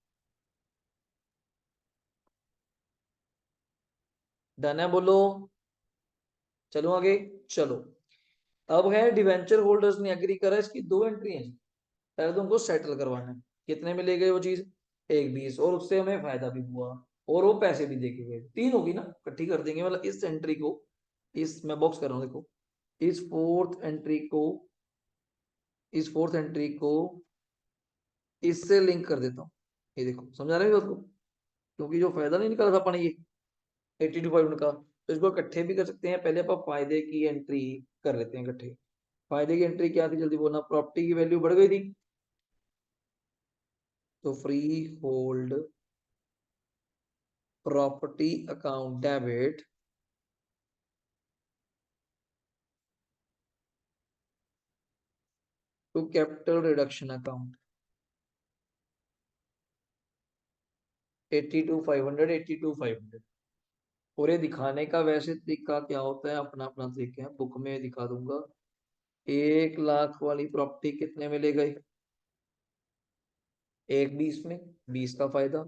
डन है, बोलो। चलो आगे, चलो। अब है डिवेंचर होल्डर्स ने एग्री करा, इसकी 2 एंट्री हैं। पहले तो उनको सेटल करवाना है, कितने में ले गए वो चीज, एक 20 और उससे हमें फायदा भी हुआ और वो पैसे भी दे के गए, 3 होगी ना, इकट्ठी कर देंगे। मतलब इस एंट्री को, इस मैं बॉक्स कर रहा हूँ देखो, इस फोर्थ एंट्री को, इस फोर्थ एंट्री को इससे लिंक कर देता हूँ। ये देखो, समझा रहे हो उसको, क्योंकि जो फायदा नहीं निकाला था अपन ये 82 का, तो इसको इकट्ठे भी कर सकते हैं। पहले अपन फायदे की एंट्री कर लेते हैं इकट्ठे। फायदे की एंट्री क्या थी, जल्दी बोलना। प्रॉपर्टी की वैल्यू बढ़ गई थी, तो freehold property account debit to capital reduction account 82,500, 82,500। और ये दिखाने का वैसे तरीका क्या होता है, अपना अपना तरीका है, बुक में दिखा दूंगा। 1 लाख वाली प्रॉपर्टी कितने में ले गए, 1,20 में, 20 का फायदा।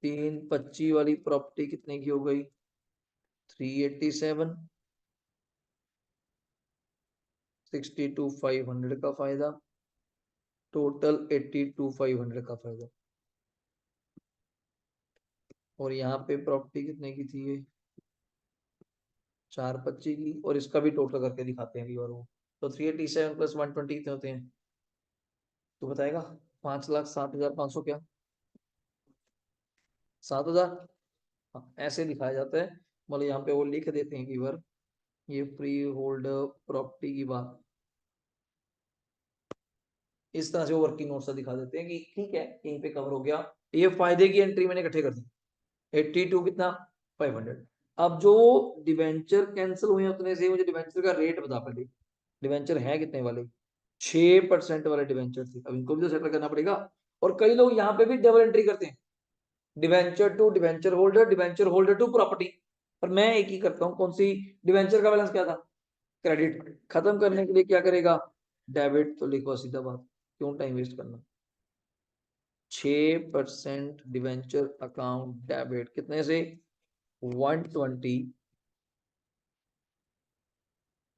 3,25 वाली प्रॉपर्टी कितने की हो गई, 387, 62,500 का फायदा, टोटल 82,500 का फायदा। और यहाँ पे प्रॉपर्टी कितने की थी ये, 4,25 की, और इसका भी टोटल करके दिखाते हैं और वो, तो 387 प्लस 120 कितने होते हैं, तो बताएगा, 5,60,500 क्या, 7,000। हाँ, ऐसे दिखाया जाता है। मतलब यहाँ पे वो लिख देते हैं कि बार ये फ्री होल्ड प्रॉपर्टी की बात, इस तरह से वो वर्किंग नोट सा दिखा देते हैं कि ठीक है यहीं पे कवर हो गया। ये फायदे की एंट्री मैंने इकट्ठे कर दी, 82 कितना, 500। अब जो डिवेंचर कैंसिल हुए उतने से मुझे डिवेंचर का रेट बता पहले, डिवेंचर है कितने वाले, 6% वाले डिवेंचर थे, अब इनको भी तो सेटल करना पड़ेगा। और कई लोग यहाँ पे भी डबल एंट्री करते हैं, debenture to debenture holder, debenture holder to property. पर मैं एक ही करता हूँ, कौन सी, डिवेंचर का बैलेंस क्या था, क्रेडिट, खत्म करने के लिए क्या करेगा, डेबिट। तो लिखो सीधा बात, क्यों टाइम वेस्ट करना। 6% डिवेंचर अकाउंट डेबिट कितने से, 120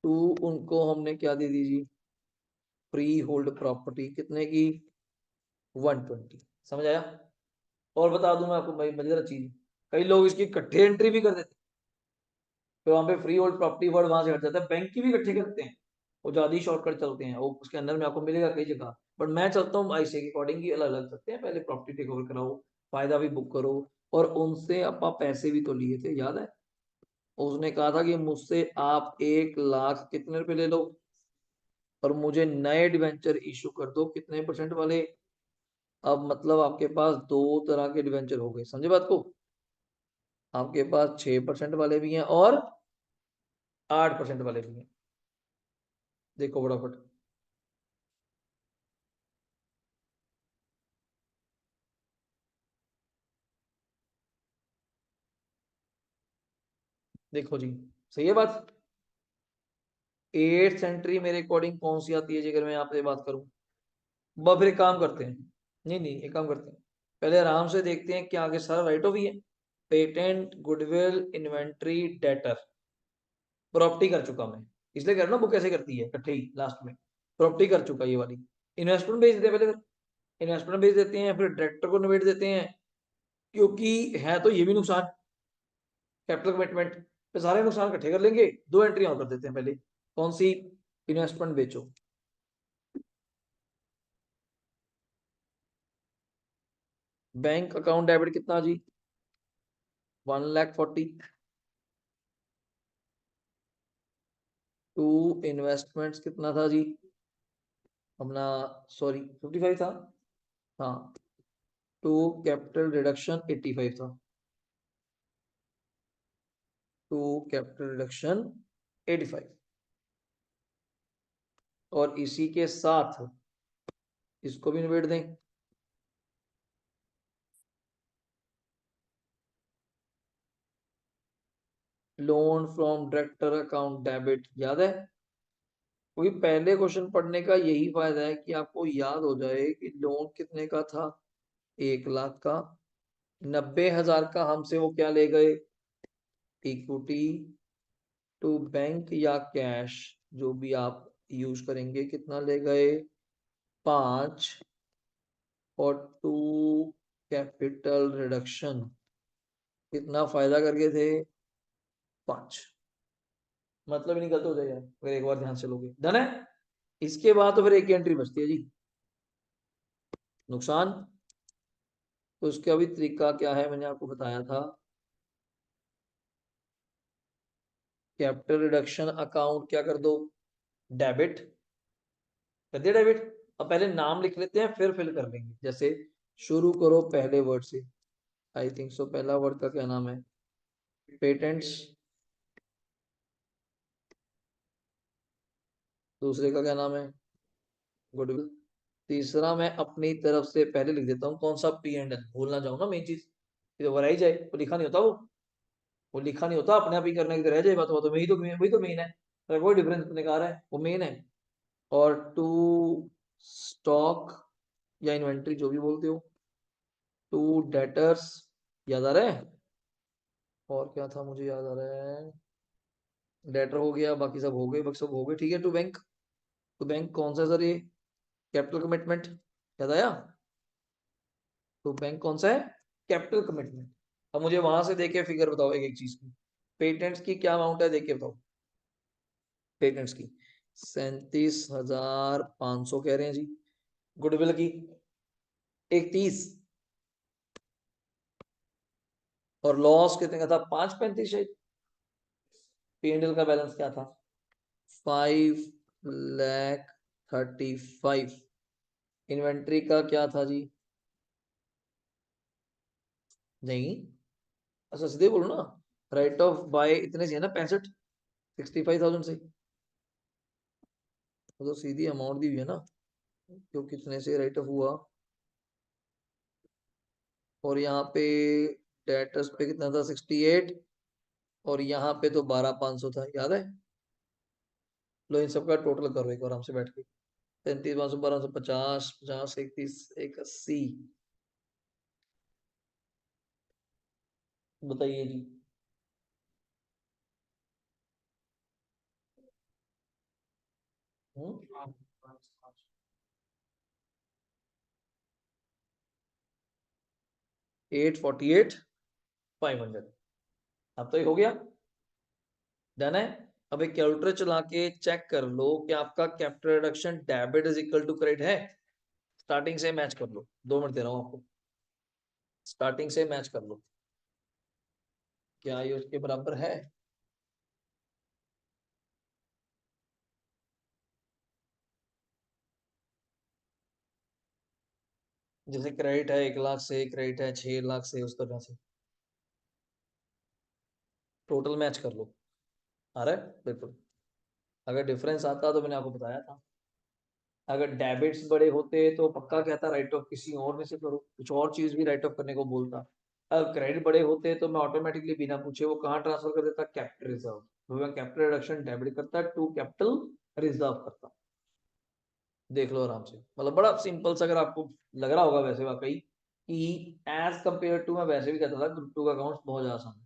टू, उनको हमने क्या दे दी जी, फ्री होल्ड प्रॉपर्टी कितने की, 120। समझ आया। और बता दूं मैं आपको भाई मजेदार चीज, कई लोग इसकी इकट्ठे एंट्री भी कर देते हैं, फिर वहां पे फ्री होल्ड प्रॉपर्टी वर्ड वहां से हट जाता है, बैंक की भी इकट्ठे करते हैं, वो ज्यादा ही शॉर्टकट चलते हैं, वो उसके अंदर में आपको मिलेगा कई जगह। बट मैं चलता हूँ आईसीआई के अकॉर्डिंग ही, अलग अलग चलते हैं। पहले प्रॉपर्टी टेक ओवर कराओ, फायदा भी बुक करो, और उनसे आप पैसे भी तो लिए थे, याद है। उसने कहा था कि मुझसे आप 1 लाख कितने रुपए ले लो, और मुझे नए डिवेंचर इशू कर दो कितने परसेंट वाले। अब मतलब आपके पास दो तरह के डिवेंचर हो गए, समझे बात को। आपके पास 6% वाले भी हैं और 8% वाले भी हैं। देखो फटाफट, देखो जी, सही है बात। 8th सेंचुरी मेरे अकॉर्डिंग कौन सी आती है जी, अगर मैं आपसे बात करूं। बस फिर एक काम करते हैं, नहीं नहीं एक काम करते हैं, पहले आराम से देखते हैं कि आगे सारा राइट ऑफ ही है। Patent, goodwill, inventory, debtor, property कर चुका मैं, इसलिए कह रहा हूं ना बुक कैसे करती है इकट्ठे ही लास्ट में। प्रॉपर्टी कर चुका ये वाली, इन्वेस्टमेंट भेज देते हैं पहले, फिर इन्वेस्टमेंट भेज देते हैं, फिर डायरेक्टर को निबेट देते हैं, क्योंकि है तो ये भी नुकसान, कैपिटल कमिटमेंट, पे सारे नुकसान इकट्ठे कर लेंगे। दो एंट्री और कर देते हैं पहले, कौन सी, इन्वेस्टमेंट बेचो। बैंक अकाउंट डेबिट कितना जी, 1,40,000 टू, इन्वेस्टमेंट्स कितना था जी अपना, सॉरी 55 था, हाँ, टू कैपिटल रिडक्शन 85 था, टू कैपिटल रिडक्शन 85। और इसी के साथ इसको भी निबेड़ दें, loan from director account debit, याद है। क्योंकि पहले क्वेश्चन पढ़ने का यही फायदा है कि आपको याद हो जाए कि लोन कितने का था, 1 लाख का, 90,000 का हमसे वो क्या ले गए, इक्विटी टू बैंक या कैश, जो भी आप यूज करेंगे, कितना ले गए, 5, और 2 कैपिटल रिडक्शन कितना फायदा करके थे 5। मतलब ही नहीं गलत हो जाएगा अगर एक बार ध्यान से लोगे। डन है। इसके बाद तो फिर एक एंट्री बचती है जी नुकसान। तो उसका भी तरीका क्या है मैंने आपको बताया था। कैपिटल रिडक्शन अकाउंट क्या कर दो डेबिट कर दिया डेबिट। अब पहले नाम लिख लेते हैं फिर फिल कर लेंगे। जैसे शुरू करो पहले वर्ड से। आई थिंक सो पहला वर्ड का क्या नाम है पेटेंट्स। दूसरे का क्या नाम है गुडविल। तीसरा मैं अपनी तरफ से पहले लिख देता हूँ कौन सा P&L भूल ना जाऊँ ना मेन चीज। ये तो वर ही जाए वो लिखा नहीं होता वो लिखा नहीं होता अपने आप ही करने की रह जाए बात। तो वही तो मेन है। अगर कोई डिफरेंस निकाल रहा है वो मेन है। और 2 स्टॉक या इन्वेंट्री जो भी बोलते हो। 2 डेटर्स याद आ रहा है। और क्या था मुझे याद आ रहा है डेटर हो गया बाकी सब हो गए बाकी सब हो गए ठीक है। 2 बैंक। तो बैंक कौन सा सर ये कैपिटल कमिटमेंट याद आया। तो बैंक कौन सा है कैपिटल कमिटमेंट। अब मुझे वहां से देखे फिगर बताओ एक एक चीज की। पेटेंट्स की क्या अमाउंट है देख के बताओ। पेटेंट्स की 37,500 कह रहे हैं जी। गुडविल की 31। और लॉस कितने का था 535 शायद। P&L का बैलेंस क्या था 5,35,000। इन्वेंट्री का क्या था जी नहीं अच्छा सीधे बोलो ना। राइट ऑफ बाय इतने से है ना 65 65,000 से। वो तो सीधी अमाउंट दी हुई है ना क्यों कितने से राइट ऑफ हुआ। और यहाँ पे डेटर्स पे कितना था 68। और यहाँ पे तो 12,500 था याद है। लो इन सबका टोटल करो एक बार आराम से बैठ के। 35,500 1250 50 31 180। बताइए जी। हम्म 848,500। अब तो ये हो गया डन है। अब एक कैलकुलेटर चला के चेक कर लो कि आपका capital reduction debit is equal to credit है। स्टार्टिंग से मैच कर लो 2 मिनट दे रहा हूँ आपको। स्टार्टिंग से मैच कर लो क्या ये उसके बराबर है। जैसे क्रेडिट है 1 लाख से क्रेडिट है 6 लाख से उस तरह से टोटल मैच कर लो। आ रहा है बिल्कुल। अगर डिफरेंस आता तो मैंने आपको बताया था। अगर डेबिट्स बड़े होते तो पक्का कहता राइट ऑफ किसी और में से करो कुछ और चीज भी राइट ऑफ करने को बोलता। अगर क्रेडिट बड़े होते तो मैं ऑटोमेटिकली बिना पूछे वो कहाँ ट्रांसफर कर देता कैपिटल रिजर्व। तो मैं कैपिटल रिडक्शन डेबिट करता टू कैपिटल रिजर्व करता। देख लो आराम से मतलब बड़ा सिंपल सा अगर आपको लग रहा होगा वैसे वाकई कि एज कंपेयर टू मैं वैसे भी कहता था ग्रुप 2 का अकाउंट्स बहुत ज्यादा आसान है।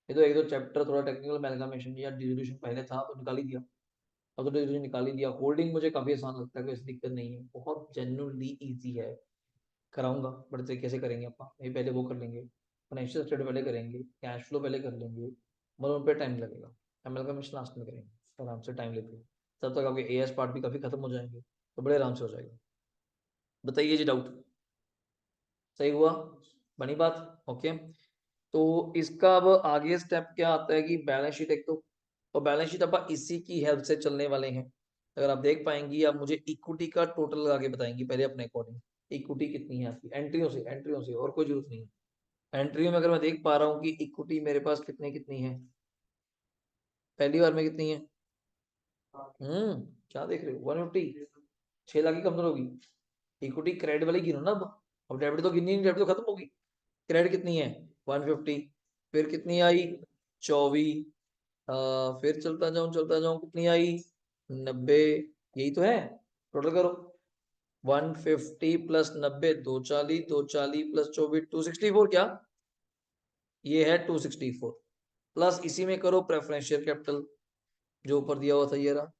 ये तो एक दो चैप्टर थोड़ा टेक्निकल मैल्गमेशन या डिसोल्यूशन पहले था तो निकाल ही दिया। अब तो डिसोल्यूशन निकाल ही दिया। होल्डिंग मुझे काफी आसान लगता है कोई ऐसी दिक्कत नहीं है बहुत जेन्युइनली इजी है। कराऊंगा बड़े तरीके से करेंगे अपना ये पहले वो कर लेंगे। फाइनेंशियल स्टेटमेंट पहले करेंगे कैश फ्लो पहले कर लेंगे मतलब उन पर टाइम लगेगा। एमएलकमेशन लास्ट में करेंगे आराम से टाइम लेते तब तक आपके एएस पार्ट भी काफी खत्म हो जाएंगे तो बड़े आराम से हो जाएगा। बताइए जी डाउट सही हुआ बनी बात ओके। तो इसका अब आगे स्टेप क्या आता है कि बैलेंस शीट एक तो बैलेंस शीट अब इसी की हेल्प से चलने वाले हैं। अगर आप देख पाएंगी आप मुझे इक्विटी का टोटल लगा के बताएंगी पहले अपने अकॉर्डिंग। इक्विटी कितनी है आपकी एंट्रियों से और कोई जरूरत नहीं है। एंट्रियों में अगर मैं देख पा रहा हूँ कि इक्विटी मेरे पास कितनी कितनी है पहली बार में कितनी है। क्या देख रहे हो 150 6 लाख की कम होगी। इक्विटी क्रेडिट वाली गिनो ना अब डेबिट तो गिनी नहीं डेबिट तो खत्म होगी। क्रेडिट कितनी है 150। फिर कितनी आई 24। फिर चलता जाऊं कितनी आई 90। यही तो है टोटल करो 150 प्लस 90 240 240 प्लस 24 264 क्या ये है 264। प्लस इसी में करो प्रेफरेंशियल कैपिटल जो ऊपर दिया हुआ था ये रहा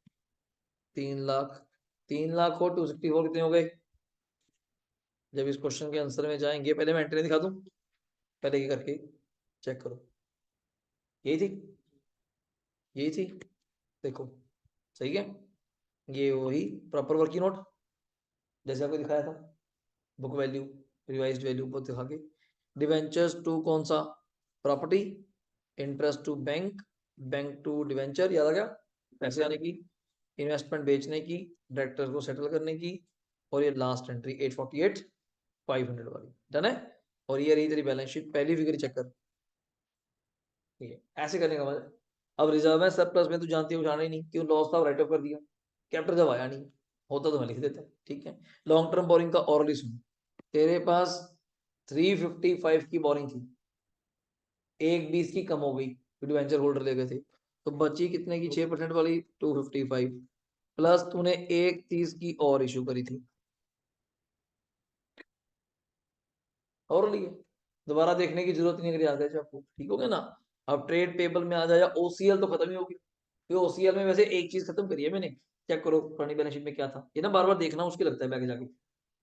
3 लाख। 3 लाख और 264 कितने हो गए जब इस क्वेश्चन के आंसर में जाएंगे, पहले मैं एंट्री दिखा दूं, पहले ये करके चेक करो। यही थी, यही थी, देखो सही है। ये वही प्रॉपर वर्किंग नोट जैसे आपको दिखाया था, बुक वैल्यू, रिवाइज्ड वैल्यू को दिखा के। डिवेंचर्स टू कौन सा, property, interest to bank, bank to debenture, याद आ गया, पैसे आने की, इन्वेस्टमेंट बेचने की, डायरेक्टर्स को सेटल करने की, और ये लास्ट एंट्री 848 500 वाली, डन है। और ये रही तेरी बैलेंस शीट, पहली फिगर चेक कर, ठीक है, ऐसे करने का मतलब। अब रिजर्व में सरप्लस में तू जानती है, उठाना ही नहीं, क्यों, लॉस था राइट ऑफ कर दिया, कैपिटल जब आया नहीं, होता तो मैं लिख देता, ठीक है। लॉन्ग टर्म बोरिंग का ओरली सुन, तेरे पास 355 की बोरिंग थी, 120 की कम हो गई, डिवेंचर होल्डर ले गए थे, तो बची कितने की, 6% वाली 255, प्लस तूने 130 की और इशू करी थी, और लिए दोबारा देखने की जरूरत नहीं, अगर याद है आपको, ठीक हो गया ना। अब ट्रेड पेबल में आ जाए, ओसीएल तो खत्म ही होगी, तो ओसीएल में वैसे एक चीज खत्म करी है मैंने, चेक करो पुरानी बैलेंस शीट में क्या था, ये ना बार बार देखना मुश्किल लगता है, बैग जाके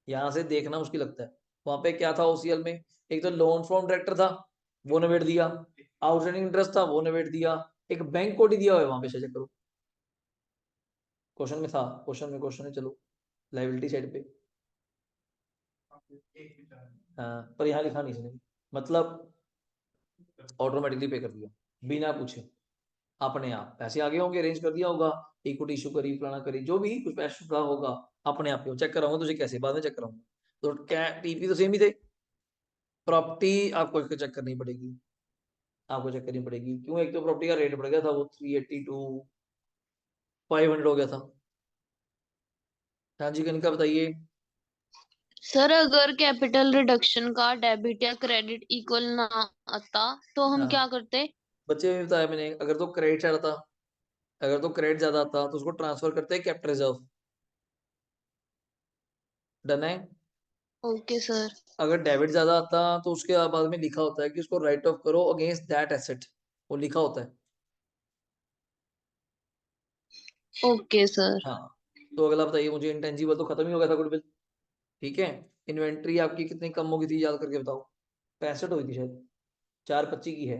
यहाँ से देखना मुश्किल लगता है। वहां पे क्या था ओसीएल में, एक तो लोन फ्रॉम डायरेक्टर था, वो निबेड़ दिया, आउटस्टैंडिंग इंटरेस्ट था, वो निबेड़ दिया, एक बैंक कोड ही दिया हुआ है वहां पे, चेक करो, क्वेश्चन में था, क्वेश्चन में चलो, लाइबिलिटी साइड पे, हाँ पर यहाँ लिखा नहीं इसने, मतलब ऑटोमेटिकली पे कर दिया बिना पूछे, अपने आप पैसे आगे होंगे, अरेंज कर दिया होगा, इक्विटी इशू करी, फलाना करी, जो भी कुछ पैसा का होगा, अपने आप चेक कराऊंगा तुझे, कैसे बाद में चेक कराऊंगा, तो क्या टीपी तो सेम ही थे। प्रॉपर्टी आपको चेक करनी पड़ेगी, आपको चेक करनी पड़ेगी, क्यों, एक तो प्रॉपर्टी का रेट बढ़ गया था, वो 382 500 हो गया था। हाँ जी कनिका बताइए। सर अगर कैपिटल रिडक्शन का डेबिट या क्रेडिट इक्वल ना आता तो हम क्या हाँ करते? बच्चे में बताया मैंने, अगर तो क्रेडिट ज्यादा था, अगर तो क्रेडिट ज्यादा आता तो उसको ट्रांसफर करते हैं कैपिटल रिजर्व, डन है। Okay sir. अगर डेबिट ज्यादा आता तो उसके बाद में लिखा होता है कि उसको राइट ऑफ करो अगेंस्ट दैट एसेट, वो लिखा होता है। Okay sir. हाँ तो अगला बताइए मुझे, इंटेंजिबल तो खत्म ही हो गया था गुडविल, ठीक है। इन्वेंट्री आपकी कितनी कम हो गई थी, याद करके बताओ, 65 हुई थी शायद, 425 की है,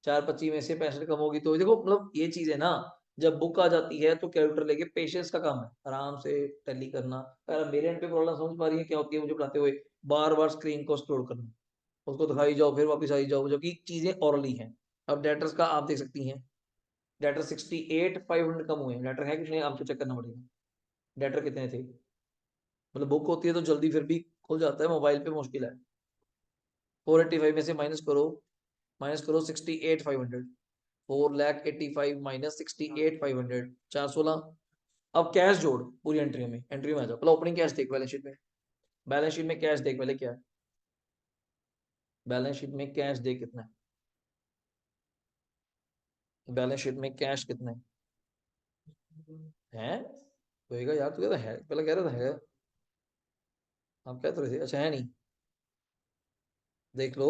425 में से 65 कम होगी, तो देखो मतलब ये चीज है ना, जब बुक आ जाती है तो कैलकुलेटर लेके, पेशेंस का काम है, आराम से टैली करना। अगर मेरे एंड पे प्रॉब्लम समझ पा रही है क्या होती है मुझे पढ़ाते हुए, बार बार स्क्रीन को स्क्रॉल करना, उसको दिखाई जाओ फिर वापस आई जाओ, जबकि चीजें ऑरली हैं। अब डेटर्स का आप देख सकती हैं, डेटर 68 500 कम हुए हैं, डेटर है कितने आपको चेक करना पड़ेगा, डेटर कितने थे, मतलब बुक होती है तो जल्दी फिर भी खुल जाता है, मोबाइल पे मुश्किल है। 485 में से माइनस करो 68 500, 4,85,000 माइनस 68 500, 416। अब कैश जोड़ पूरी एंट्री में, एंट्री में आ जाओ, पहले ओपनिंग कैश देख बैलेंस शीट में, बैलेंस शीट में कैश देख पहले क्या है, बैलेंस शीट में कैश देख कितना है, बैलेंस शीट में कैश कितना है होएगा यार, तू कहता है पहले कह रहा था है, आप कह तो रहे थे, अच्छा है नहीं, देख लो,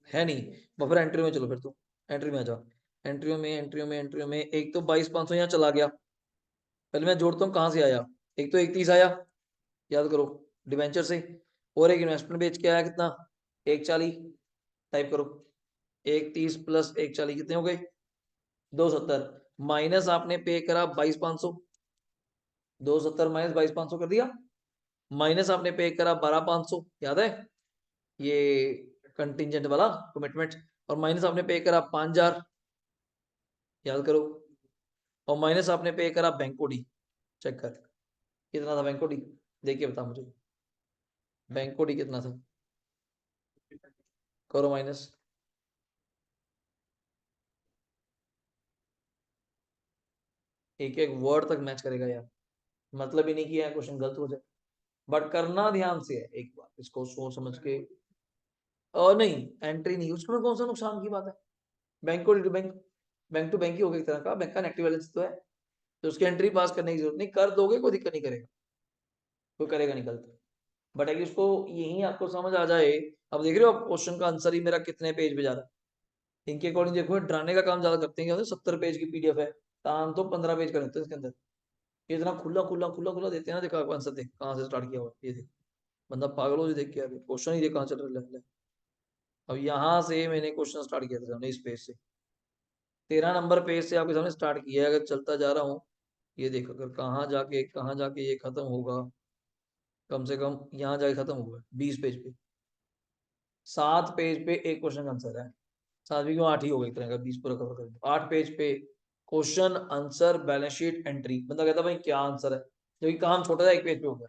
है नहीं, फिर एंट्री में चलो, फिर तू एंट्री में आ जा, एंट्रियों में एक तो 22,500 यहाँ चला गया, पहले मैं जोड़ता हूँ कहाँ से आया, एक तो 31 आया, याद करो, डिवेंचर से, और एक इन्वेस्टमेंट बेच के आया कितना, 140, टाइप करो, 130 प्लस 140 कितने हो गए, 270, माइनस आपने पे करा 22,500, 270 माइनस 22,500 कर दिया, माइनस आपने पे करा 12,500, याद है, ये कंटिजेंट वाला कमिटमेंट, और माइनस आपने पे करा 5,000, याद करो, और माइनस आपने पे करा बैंको डी, चेक कर कितना था बैंको डी, देखिए बता मुझे, बैंको डी कितना था, करो माइनस, एक एक वर्ड तक मैच करेगा यार, मतलब ही नहीं किया क्वेश्चन गलत हो जाए, बट करना ध्यान से है, एक बार इसको सोच समझ के, और नहीं एंट्री नहीं, उसमें कौन सा नुकसान की बात है, bank to bank, bank to bank ही होगा एक तरह का, बैंक का नेगेटिव बैलेंस तो है, तो उसकी एंट्री पास करने की जरूरत नहीं, कर दोगे कोई दिक्कत नहीं करेगा, कोई करेगा नहीं गलत, बट अगर इसको यही आपको समझ आ जाए, अब देख रहे हो आप क्वेश्चन का आंसर ही मेरा कितने पेज पे जा रहा है, इनके अकॉर्डिंग देखो डराने का काम ज्यादा करते हैं, 70 पेज की पीडीएफ है, काम तो 15 पेज का रहता है इसके अंदर, ये इतना खुला खुला खुला खुला देते हैं ना, देखो आंसर देख कहाँ से स्टार्ट किया हुआ ये देख, बंदा पागल हो देख के, यार क्वेश्चन ही देख कहाँ चल रहा है। अब यहाँ से मैंने क्वेश्चन स्टार्ट किया था सामने इस पेज से, 13 नंबर पेज से आपके सामने स्टार्ट किया है। अगर चलता जा रहा हूँ, ये देखो अगर कहाँ जाके ये खत्म होगा, कम से कम यहाँ जाके खत्म होगा 20 पेज पे, 7 पेज पे एक क्वेश्चन आंसर है। 7 भी क्यों, 8 ही हो गए एक तरह का, 20 पूरा कवर करेंगे। 8 पेज पे question answer balance sheet entry, बंदा कहता भाई क्या आंसर है, जबकि काम छोटा सा एक पेज पे हो गया।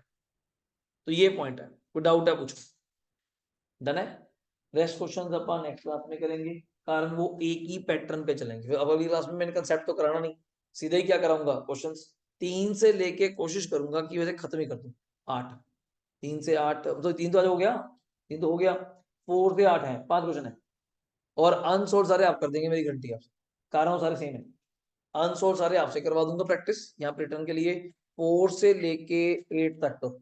तो ये पॉइंट है, कोई डाउट है पूछो। डन है। रेस्ट क्वेश्चन अपन नेक्स्ट क्लास में करेंगे, कारण वो एक ही पैटर्न पे चलेंगे। अब अगली क्लास में मैंने कंसेप्ट तो कराना नहीं, सीधा ही क्या कराऊंगा, क्वेश्चंस 3 से लेके कोशिश करूंगा कि वैसे खत्म ही कर दूं 8। 3 से 8 तो 3 तो आज हो गया, 3 तो हो गया, 4 से 8 है, 5 क्वेश्चन है। और अनसोल्ड सारे आप कर देंगे, मेरी गारंटी आपसे, कारण सारे सेम है। अनसोल्ड सारे आपसे करवा दूंगा प्रैक्टिस यहाँ रिटर्न के लिए, 4 से लेके 8 तक तो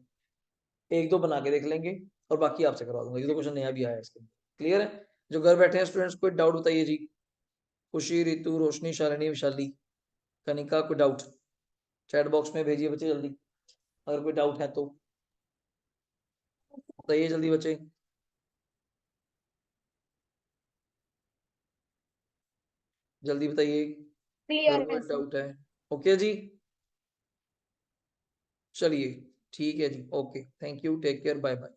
एक दो बना के देख लेंगे, और बाकी आपसे करवा दूंगा। ये तो क्वेश्चन नया भी आया है इसके। क्लियर है। जो घर बैठे हैं स्टूडेंट्स, कोई डाउट बताइए जी। खुशी, रितु, रोशनी, शालिनी, विशाली, कनिका, कोई डाउट चैट बॉक्स में भेजिए बच्चे जल्दी, अगर कोई डाउट है तो बताइए जल्दी बच्चे, जल्दी बताइए अगर क्लियर कोई है सर। डाउट है। ओके जी, चलिए ठीक है जी, okay, thank you, take care, bye bye.